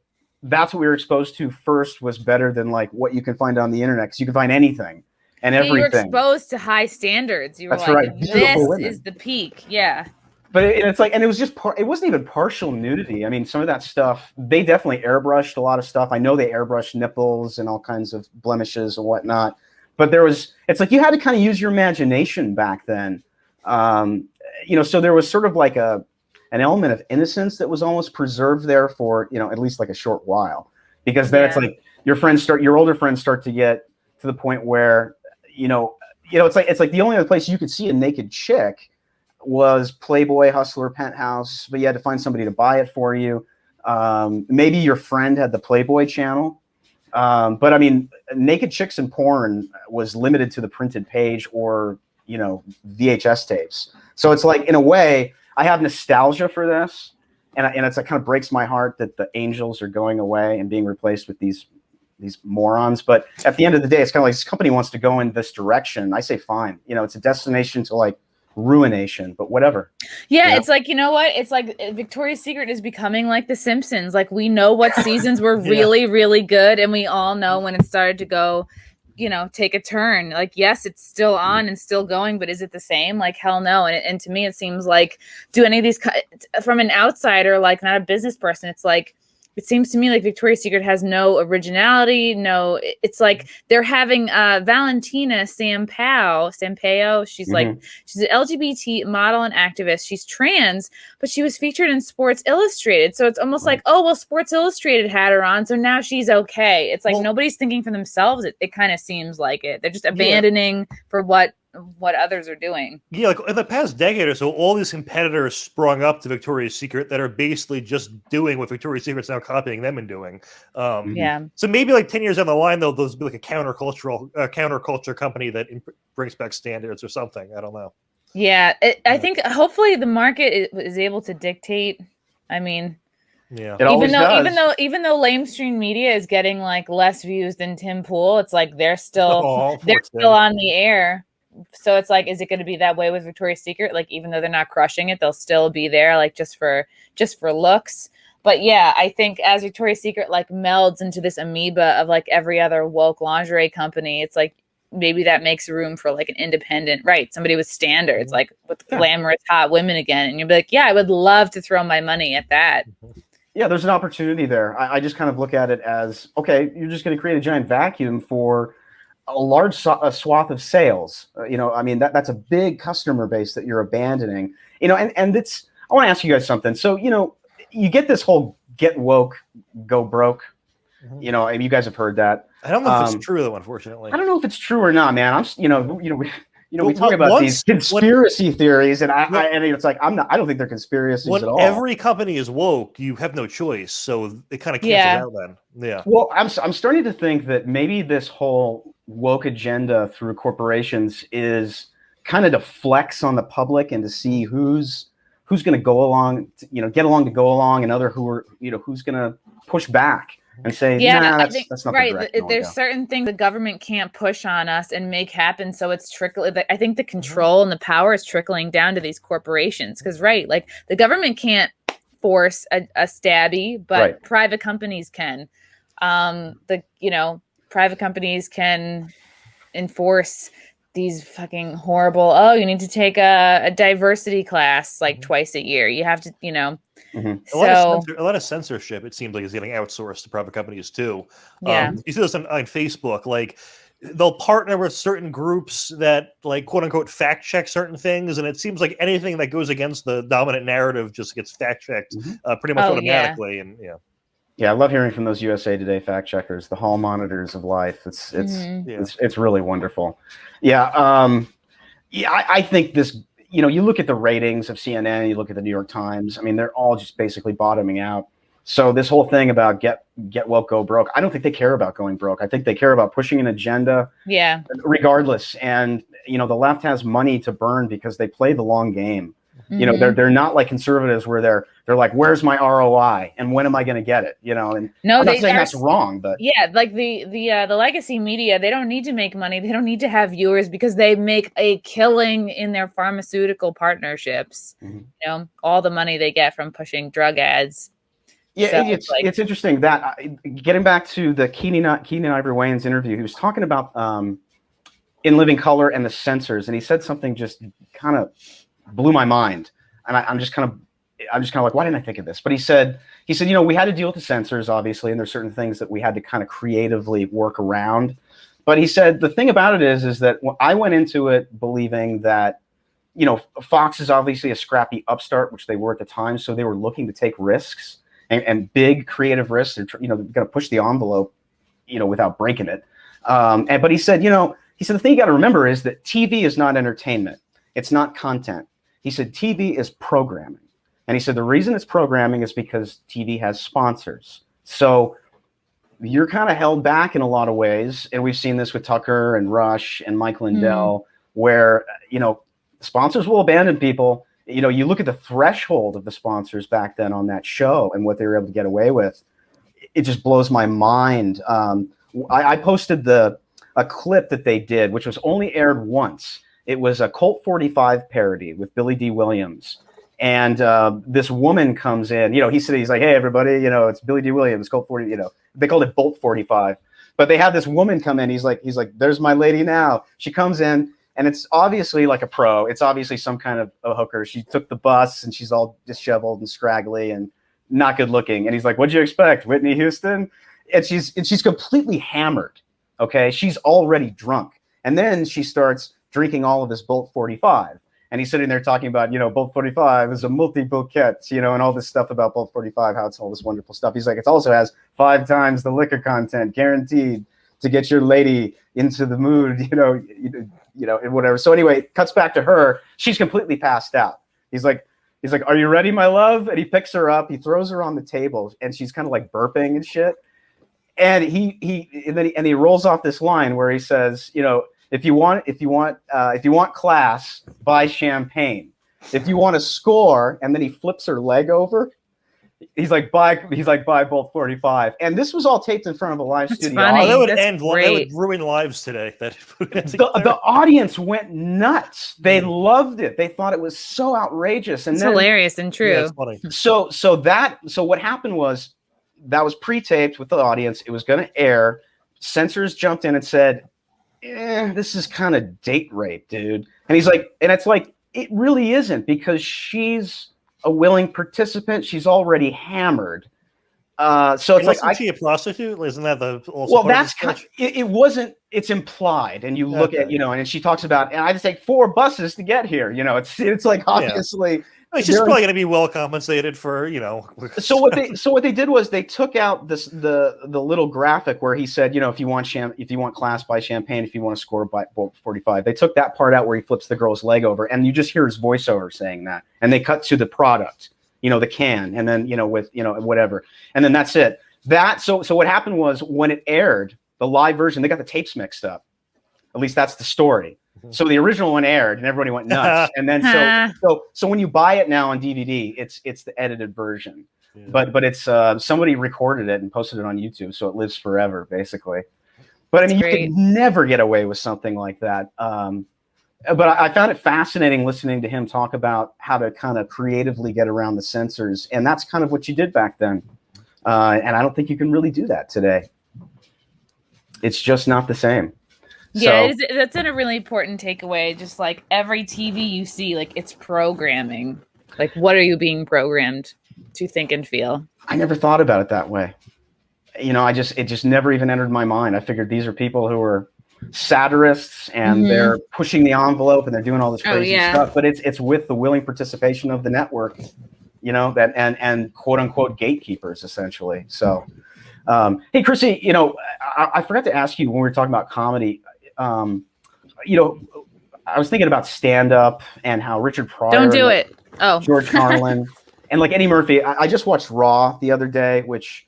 that's what we were exposed to first was better than like what you can find on the internet, because you can find anything and everything. You were exposed to high standards. You were that's like, right. this is the peak. Yeah. But it's like, and it was just it wasn't even partial nudity. I mean, some of that stuff, they definitely airbrushed a lot of stuff. I know they airbrushed nipples and all kinds of blemishes and whatnot. But it's like you had to kind of use your imagination back then. So there was sort of like an element of innocence that was almost preserved there for, at least like a short while. Because then it's like your older friends start to get to the point where, it's like the only other place you could see a naked chick was Playboy, Hustler, Penthouse, but you had to find somebody to buy it for you. Maybe your friend had the Playboy channel. But I mean, naked chicks in porn was limited to the printed page or, VHS tapes. So it's like, in a way, I have nostalgia for this. And it kind of breaks my heart that the angels are going away and being replaced with these morons. But at the end of the day, it's kind of like this company wants to go in this direction. I say, fine. It's a destination to like ruination, but whatever. Yeah, it's like, it's like Victoria's Secret is becoming like The Simpsons. Like, we know what seasons were really, really good, and we all know when it started to go, take a turn. Like, yes, it's still on and still going, but is it the same? Like, hell no. And to me, it seems like, do any of these, from an outsider, like not a business person, it's like, it seems to me like Victoria's Secret has no originality. It's like they're having Valentina Sampaio. She's like, she's an LGBT model and activist. She's trans, but she was featured in Sports Illustrated. So it's almost like, oh, well, Sports Illustrated had her on, so now she's okay. It's like nobody's thinking for themselves. It kind of seems like it. They're just abandoning for what others are doing. Yeah, like in the past decade or so, all these competitors sprung up to Victoria's Secret that are basically just doing what Victoria's Secret's now copying them and doing. So maybe like 10 years down the line, though, those be like a counterculture company that brings back standards or something. I don't know. Yeah, I think hopefully the market is able to dictate. I mean, yeah, even though lamestream media is getting like less views than Tim Pool, it's like they're still on the air. So it's like, is it going to be that way with Victoria's Secret? Like, even though they're not crushing it, they'll still be there, like just for looks. But yeah, I think as Victoria's Secret like melds into this amoeba of like every other woke lingerie company, it's like maybe that makes room for like an independent, somebody with standards, like with glamorous hot women again. And you'll be like, yeah, I would love to throw my money at that. Yeah, there's an opportunity there. I just kind of look at it as, okay, you're just going to create a giant vacuum for a large swath of sales. I mean, that's a big customer base that you're abandoning. And it's, I want to ask you guys something. So, you get this whole get woke, go broke. And you guys have heard that. I don't know if it's true though, unfortunately. I don't know if it's true or not, man. We talk about these conspiracy theories, and it's like I don't think they're conspiracies at all. Every company is woke, you have no choice, so it kind of cancels out then. Yeah. Well, I'm starting to think that maybe this whole woke agenda through corporations is kind of to flex on the public and to see who's going to go along, get along to go along, and who's going to push back and say, that's not right. There's certain things the government can't push on us and make happen, so it's trickling. I think the control and the power is trickling down to these corporations because, like the government can't force a stabby, but private companies can. Private companies can enforce these fucking horrible, you need to take a diversity class like twice a year. You have to, A lot of censorship, it seems like, is getting outsourced to private companies too. Yeah. You see this on Facebook, like they'll partner with certain groups that like quote unquote fact check certain things. And it seems like anything that goes against the dominant narrative just gets fact checked pretty much automatically. And yeah, I love hearing from those USA Today fact checkers, the hall monitors of life. It's really wonderful. Yeah. I think this, you look at the ratings of CNN, you look at the New York Times. I mean, they're all just basically bottoming out. So this whole thing about get woke, go broke, I don't think they care about going broke. I think they care about pushing an agenda. Yeah. Regardless. And, the left has money to burn because they play the long game. They're not like conservatives where they're like, where's my ROI and when am I going to get it? And no, I'm not saying that's wrong, but like the legacy media, they don't need to make money. They don't need to have viewers because they make a killing in their pharmaceutical partnerships. All the money they get from pushing drug ads. Yeah, so it's interesting that getting back to the Keenan Ivory Wayans interview, he was talking about In Living Color and the censors, and he said something just kind of blew my mind, and I'm just kind of like, why didn't I think of this? But he said, we had to deal with the censors, obviously, and there's certain things that we had to kind of creatively work around. But he said the thing about it is that I went into it believing that, Fox is obviously a scrappy upstart, which they were at the time, so they were looking to take risks and big creative risks. They're going to push the envelope, without breaking it. But he said, the thing you got to remember is that TV is not entertainment. It's not content. He said TV is programming. And he said the reason it's programming is because TV has sponsors. So you're kind of held back in a lot of ways. And we've seen this with Tucker and Rush and Mike Lindell, where, sponsors will abandon people. You look at the threshold of the sponsors back then on that show and what they were able to get away with. It just blows my mind. I posted a clip that they did, which was only aired once. It was a Colt 45 parody with Billy D. Williams. And this woman comes in, he's like, hey, everybody, it's Billy D. Williams, Colt 40, they called it Bolt 45. But they have this woman come in. He's like, there's my lady now. She comes in, and it's obviously like a pro. It's obviously some kind of a hooker. She took the bus, and she's all disheveled and scraggly. And, not good looking. And he's like, what'd you expect, Whitney Houston? And she's completely hammered. Okay, she's already drunk. And then she starts drinking all of this Bolt 45. And he's sitting there talking about, Bolt 45 is a multi-bouquet, and all this stuff about Bolt 45, how it's all this wonderful stuff. He's like, it also has 5 times the liquor content guaranteed to get your lady into the mood, and whatever. So anyway, it cuts back to her. She's completely passed out. He's like, are you ready, my love? And he picks her up. He throws her on the table, and she's kind of like burping and shit. And he rolls off this line where he says, if you want class, buy champagne. If you want to score, and then he flips her leg over. He's like, buy Bolt 45. And this was all taped in front of a live studio. Funny. That would That's that would ruin lives today. The audience went nuts. They loved it. They thought it was so outrageous. And It's then, hilarious and true. Yeah, it's funny. So what happened was that was pre-taped with the audience. It was going to air. Censors jumped in and said, this is kind of date rape, dude. And he's like, and it's like, it really isn't, because she's a willing participant. She's already hammered. So it's Wasn't she a prostitute? Isn't that it wasn't, it's implied. And you look at, and she talks about, and I just take 4 buses to get here. It's like, obviously. She's probably going to be well compensated for, So what they did was they took out the little graphic where he said, if you want class, buy champagne. If you want to score, buy Bolt 45. They took that part out where he flips the girl's leg over, and you just hear his voiceover saying that. And they cut to the product, the can, and then with whatever, and then that's it. So what happened was, when it aired, the live version, they got the tapes mixed up. At least that's the story. So the original one aired, and everybody went nuts. And then so when you buy it now on DVD, it's the edited version. Yeah. But it's somebody recorded it and posted it on YouTube, so it lives forever, basically. But I mean, you could never get away with something like that. But I found it fascinating listening to him talk about how to kind of creatively get around the censors, and that's kind of what you did back then. And I don't think you can really do that today. It's just not the same. Yeah, that's a really important takeaway. Just like every TV you see, like, it's programming. Like, what are you being programmed to think and feel? I never thought about it that way. It just never even entered my mind. I figured these are people who are satirists, and they're pushing the envelope, and they're doing all this crazy stuff. But it's with the willing participation of the network, that and quote unquote gatekeepers, essentially. So, hey, Chrissie, I forgot to ask you when we were talking about comedy. I was thinking about stand-up and how Richard Pryor. Don't do it. Oh, George Carlin and like Eddie Murphy. I just watched Raw the other day, which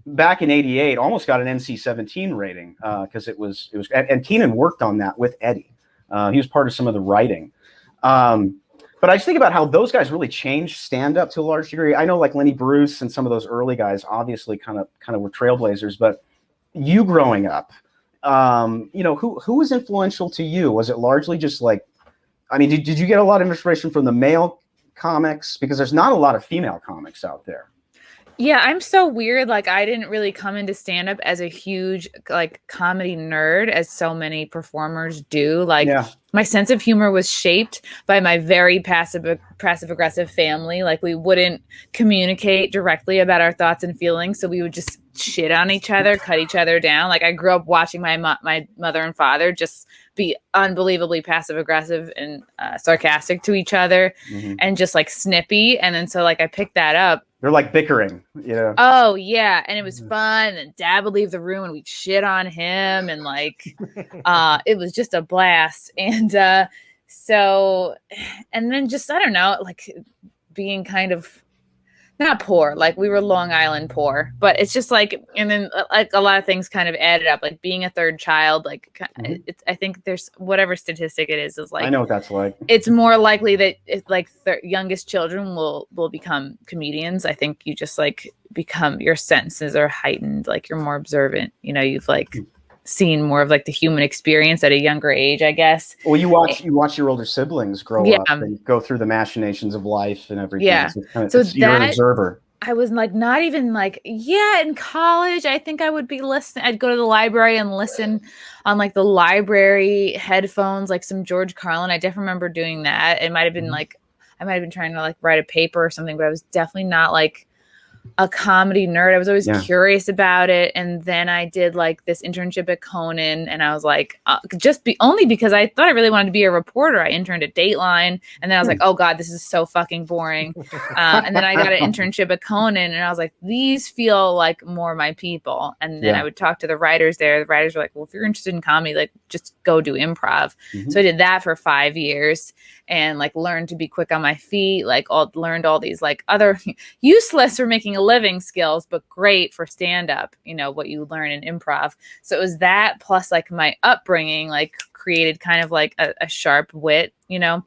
back in '88 almost got an NC-17 rating because it was and Keenan worked on that with Eddie. He was part of some of the writing. But I just think about how those guys really changed stand-up to a large degree. I know like Lenny Bruce and some of those early guys obviously kind of were trailblazers, but you growing up. Who was influential to you? Was it largely just like, I mean, did you get a lot of inspiration from the male comics? Because there's not a lot of female comics out there. Yeah, I'm so weird. Like, I didn't really come into stand-up as a huge like comedy nerd, as so many performers do. Like, my sense of humor was shaped by my very passive aggressive family. Like, we wouldn't communicate directly about our thoughts and feelings, so we would just shit on each other, cut each other down. Like, I grew up watching my mother and father just be unbelievably passive aggressive and sarcastic to each other, and just like snippy. And then so like I picked that up. They're like bickering, Oh yeah, and it was fun. And Dad would leave the room, and we'd shit on him, and like, it was just a blast. And so, and then just I don't know, like being kind of not poor, like we were Long Island poor, but it's just like, and then like a lot of things kind of added up, like being a third child, like it's, I think there's whatever statistic it is like, I know what that's like. It's more likely that it's like youngest children will become comedians. I think you just like become, your senses are heightened, like you're more observant, you've like seen more of like the human experience at a younger age, I guess. Well, you watch your older siblings grow up and go through the machinations of life and everything. Yeah. So you're an observer. I was like, not even like, in college, I think I would be listening. I'd go to the library and listen on like the library headphones, like some George Carlin. I definitely remember doing that. It might've been like, I might've been trying to like write a paper or something, but I was definitely not like a comedy nerd. I was always Yeah. curious about it. And then I did like this internship at Conan, and I was like, only because I thought I really wanted to be a reporter. I interned at Dateline, and then I was like, oh God, this is so fucking boring. And then I got an internship at Conan, and I was like, these feel like more my people. And then I would talk to the writers there. The writers were like, well, if you're interested in comedy, like just go do improv. So I did that for 5 years and like learned to be quick on my feet, like learned all these like other useless for making a living skills, but great for stand-up, you know, what you learn in improv. So it was that plus like my upbringing, like created kind of like a sharp wit, you know,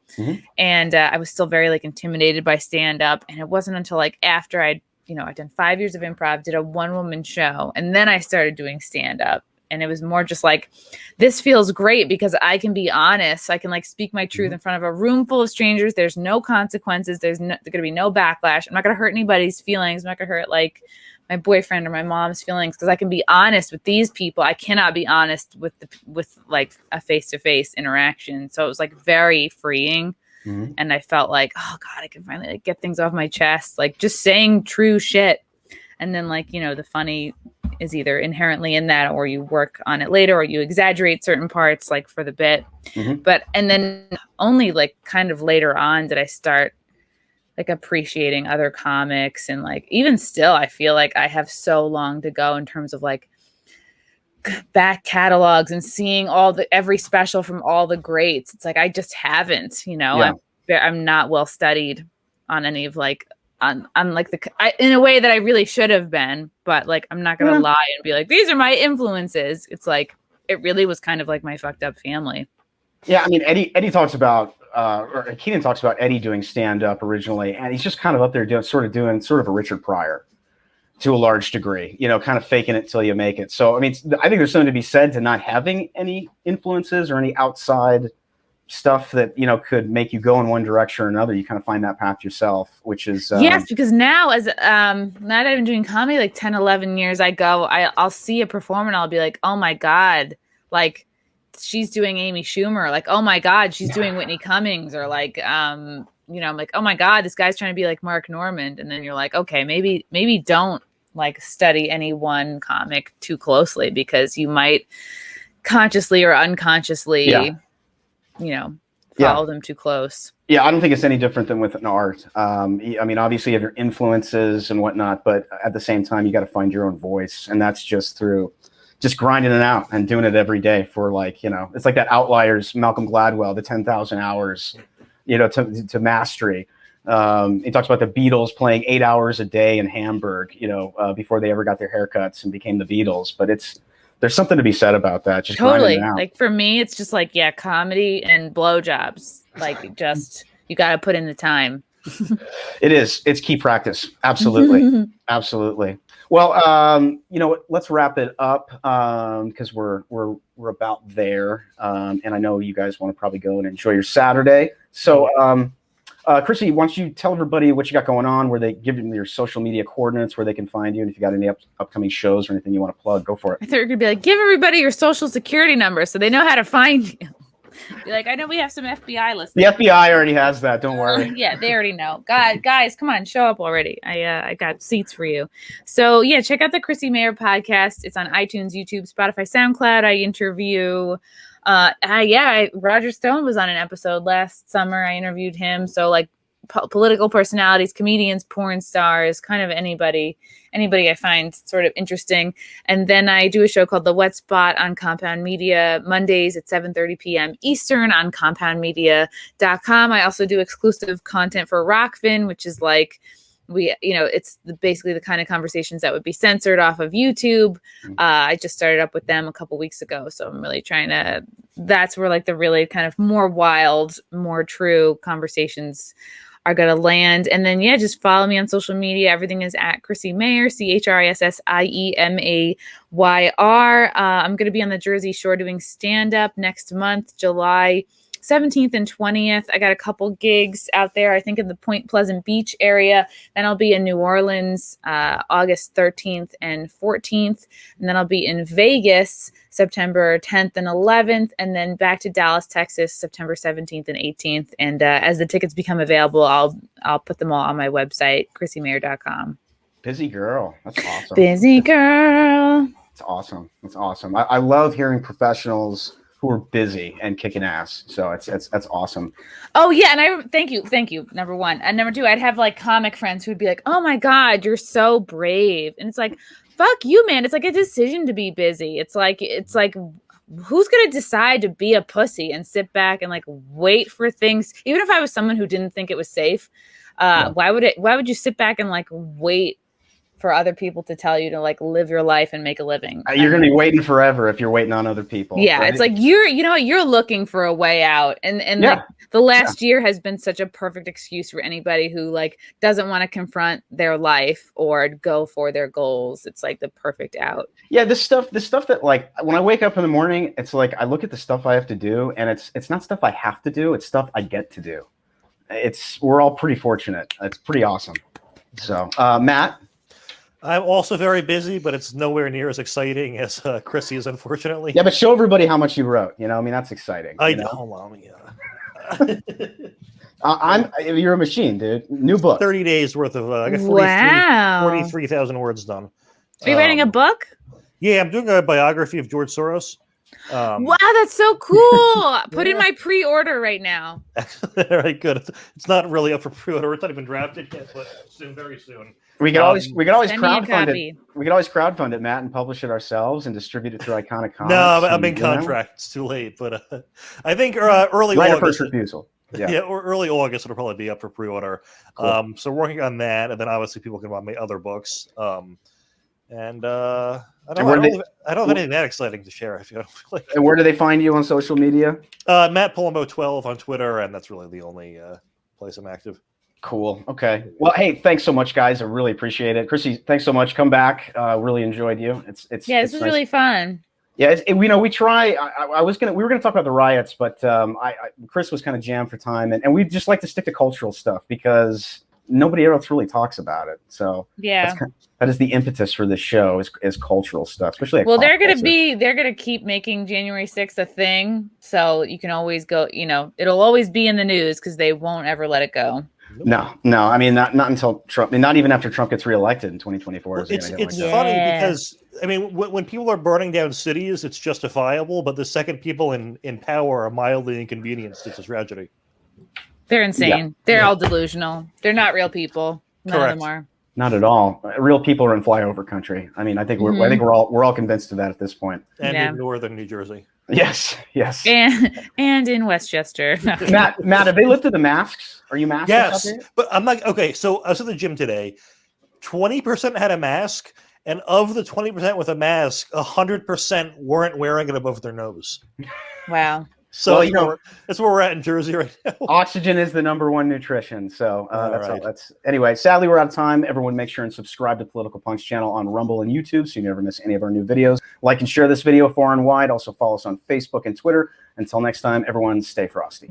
and I was still very like intimidated by stand-up. And it wasn't until like after I'd done 5 years of improv, did a one-woman show, and then I started doing stand-up. And it was more just like, this feels great because I can be honest. I can like speak my truth in front of a room full of strangers. There's no consequences. There's going to be no backlash. I'm not going to hurt anybody's feelings. I'm not going to hurt like my boyfriend or my mom's feelings because I can be honest with these people. I cannot be honest with like a face-to-face interaction. So it was like very freeing. And I felt like, oh God, I can finally like get things off my chest. Like just saying true shit. And then like, the funny is either inherently in that or you work on it later or you exaggerate certain parts like for the bit. And then only like kind of later on did I start like appreciating other comics. And like even still I feel like I have so long to go in terms of like back catalogs and seeing every special from all the greats. It's like I just haven't, I'm not well studied on any of like on like in a way that I really should have been, but like I'm not gonna lie and be like these are my influences. It's like it really was kind of like my fucked up family. Yeah, I mean Eddie talks about or Keenan talks about Eddie doing stand up originally, and he's just kind of up there doing sort of a Richard Pryor to a large degree, kind of faking it till you make it. So I mean, I think there's something to be said to not having any influences or any outside stuff that could make you go in one direction or another. You kind of find that path yourself, which is yes, because now as now that I've been doing comedy like 10-11 years, I'll see a performer and I'll be like, oh my God, like she's doing Amy Schumer, like oh my God, she's doing Whitney Cummings, or like I'm like, oh my God, this guy's trying to be like Mark Normand. And then you're like, okay, maybe don't like study any one comic too closely because you might consciously or unconsciously follow them too close. Yeah, I don't think it's any different than with an art. I mean, obviously you have your influences and whatnot, but at the same time, you got to find your own voice. And that's just through just grinding it out and doing it every day for like, it's like that Outliers, Malcolm Gladwell, the 10,000 hours, to mastery. He talks about the Beatles playing 8 hours a day in Hamburg, before they ever got their haircuts and became the Beatles. But there's something to be said about that. Just totally. Like for me, it's just like, yeah, comedy and blowjobs. Like just, you got to put in the time. It is. It's key practice. Absolutely. Absolutely. Well, let's wrap it up because we're about there. And I know you guys want to probably go and enjoy your Saturday. So, Chrissie, why don't you tell everybody what you got going on, where they give them your social media coordinates, where they can find you, and if you got any upcoming shows or anything you want to plug, go for it. I thought you were going to be like, give everybody your social security number so they know how to find you. Be like, I know we have some FBI listeners. The FBI already has that. Don't worry. Yeah, they already know. Guys, come on, show up already. I got seats for you. So yeah, check out the Chrissie MAYER podcast. It's on iTunes, YouTube, Spotify, SoundCloud. I interview. Roger Stone was on an episode last summer. I interviewed him. So like political personalities, comedians, porn stars, kind of anybody I find sort of interesting. And then I do a show called The Wet Spot on Compound Media, Mondays at 7:30 p.m. Eastern on compoundmedia.com. I also do exclusive content for Rockfin, which is like, it's basically the kind of conversations that would be censored off of YouTube. I just started up with them a couple weeks ago. So I'm really that's where like the really kind of more wild, more true conversations are going to land. And then, yeah, just follow me on social media. Everything is at Chrissie MAYER, ChrissieMayer. I'm going to be on the Jersey Shore doing stand-up next month, July 17th and 20th. I got a couple gigs out there, I think in the Point Pleasant Beach area. Then I'll be in New Orleans, August 13th and 14th. And then I'll be in Vegas, September 10th and 11th. And then back to Dallas, Texas, September 17th and 18th. And as the tickets become available, I'll put them all on my website, ChrissieMayer.com. Busy girl. That's awesome. Busy girl. It's awesome. It's awesome. I love hearing professionals who are busy and kicking ass. So that's awesome. Oh yeah, and thank you. Number one, and number two, I'd have like comic friends who'd be like, "Oh my god, you're so brave," and it's like, "Fuck you, man." It's like a decision to be busy. It's like who's gonna decide to be a pussy and sit back and like wait for things? Even if I was someone who didn't think it was safe, why would you sit back and like wait for other people to tell you to like live your life and make a living? You're going to be waiting forever if you're waiting on other people. Yeah, right? it's like you're looking for a way out, and yeah. like the last year has been such a perfect excuse for anybody who like doesn't want to confront their life or go for their goals. It's like the perfect out. Yeah, this stuff that like when I wake up in the morning, it's like I look at the stuff I have to do, and it's not stuff I have to do, it's stuff I get to do. We're all pretty fortunate. It's pretty awesome. So, Matt. I'm also very busy, but it's nowhere near as exciting as Chrissie is, unfortunately. Yeah, but show everybody how much you wrote. I mean, that's exciting. I know. Well, you're a machine, dude. New book. 30 days worth of. I got 43,000 words done. Are you writing a book? Yeah, I'm doing a biography of George Soros. Wow, that's so cool. Put in my pre-order right now. All right, good. It's not really up for pre-order. It's not even drafted yet, but soon, very soon. We could always crowdfund it. We could always crowdfund it, Matt, and publish it ourselves and distribute it through Iconic Comics. No, I'm in contract. It's too late, but I think early right August. Of first refusal. Yeah, or early August it'll probably be up for pre-order. Cool. So working on that, and then obviously people can buy my other books. And I don't have anything that exciting to share. If you don't feel like. And where do they find you on social media? Matt Palumbo 12 on Twitter, and that's really the only place I'm active. Cool. Okay. Well, hey, thanks so much, guys. I really appreciate it. Chrissie, thanks so much. Come back. Really enjoyed you. This was nice. Really fun. Yeah, we try. We were gonna talk about the riots, but Chris was kind of jammed for time, and we just like to stick to cultural stuff because nobody else really talks about it. So yeah, that is the impetus for this show is cultural stuff, especially. Well, they're gonna keep making January 6th a thing, so you can always go. It'll always be in the news because they won't ever let it go. No. I mean, not until Trump. I mean, not even after Trump gets reelected in 2024. Well, it's funny because I mean, when people are burning down cities, it's justifiable. But the second people in power are mildly inconvenienced, it's a tragedy. They're insane. Yeah. They're all delusional. They're not real people. None of them are. Not at all. Real people are in flyover country. I mean, I think we're all convinced of that at this point. And in northern New Jersey. Yes. And in Westchester. Matt, have they lifted the masks? Are you masked? Yes, but I'm not okay. So I was at the gym today. 20% had a mask, and of the 20% with a mask, 100% weren't wearing it above their nose. Wow. So that's where we're at in Jersey right now. Oxygen is the #1 nutrition. So anyway. Sadly, we're out of time. Everyone, make sure and subscribe to Political Punch channel on Rumble and YouTube so you never miss any of our new videos. Like and share this video far and wide. Also follow us on Facebook and Twitter. Until next time, everyone, stay frosty.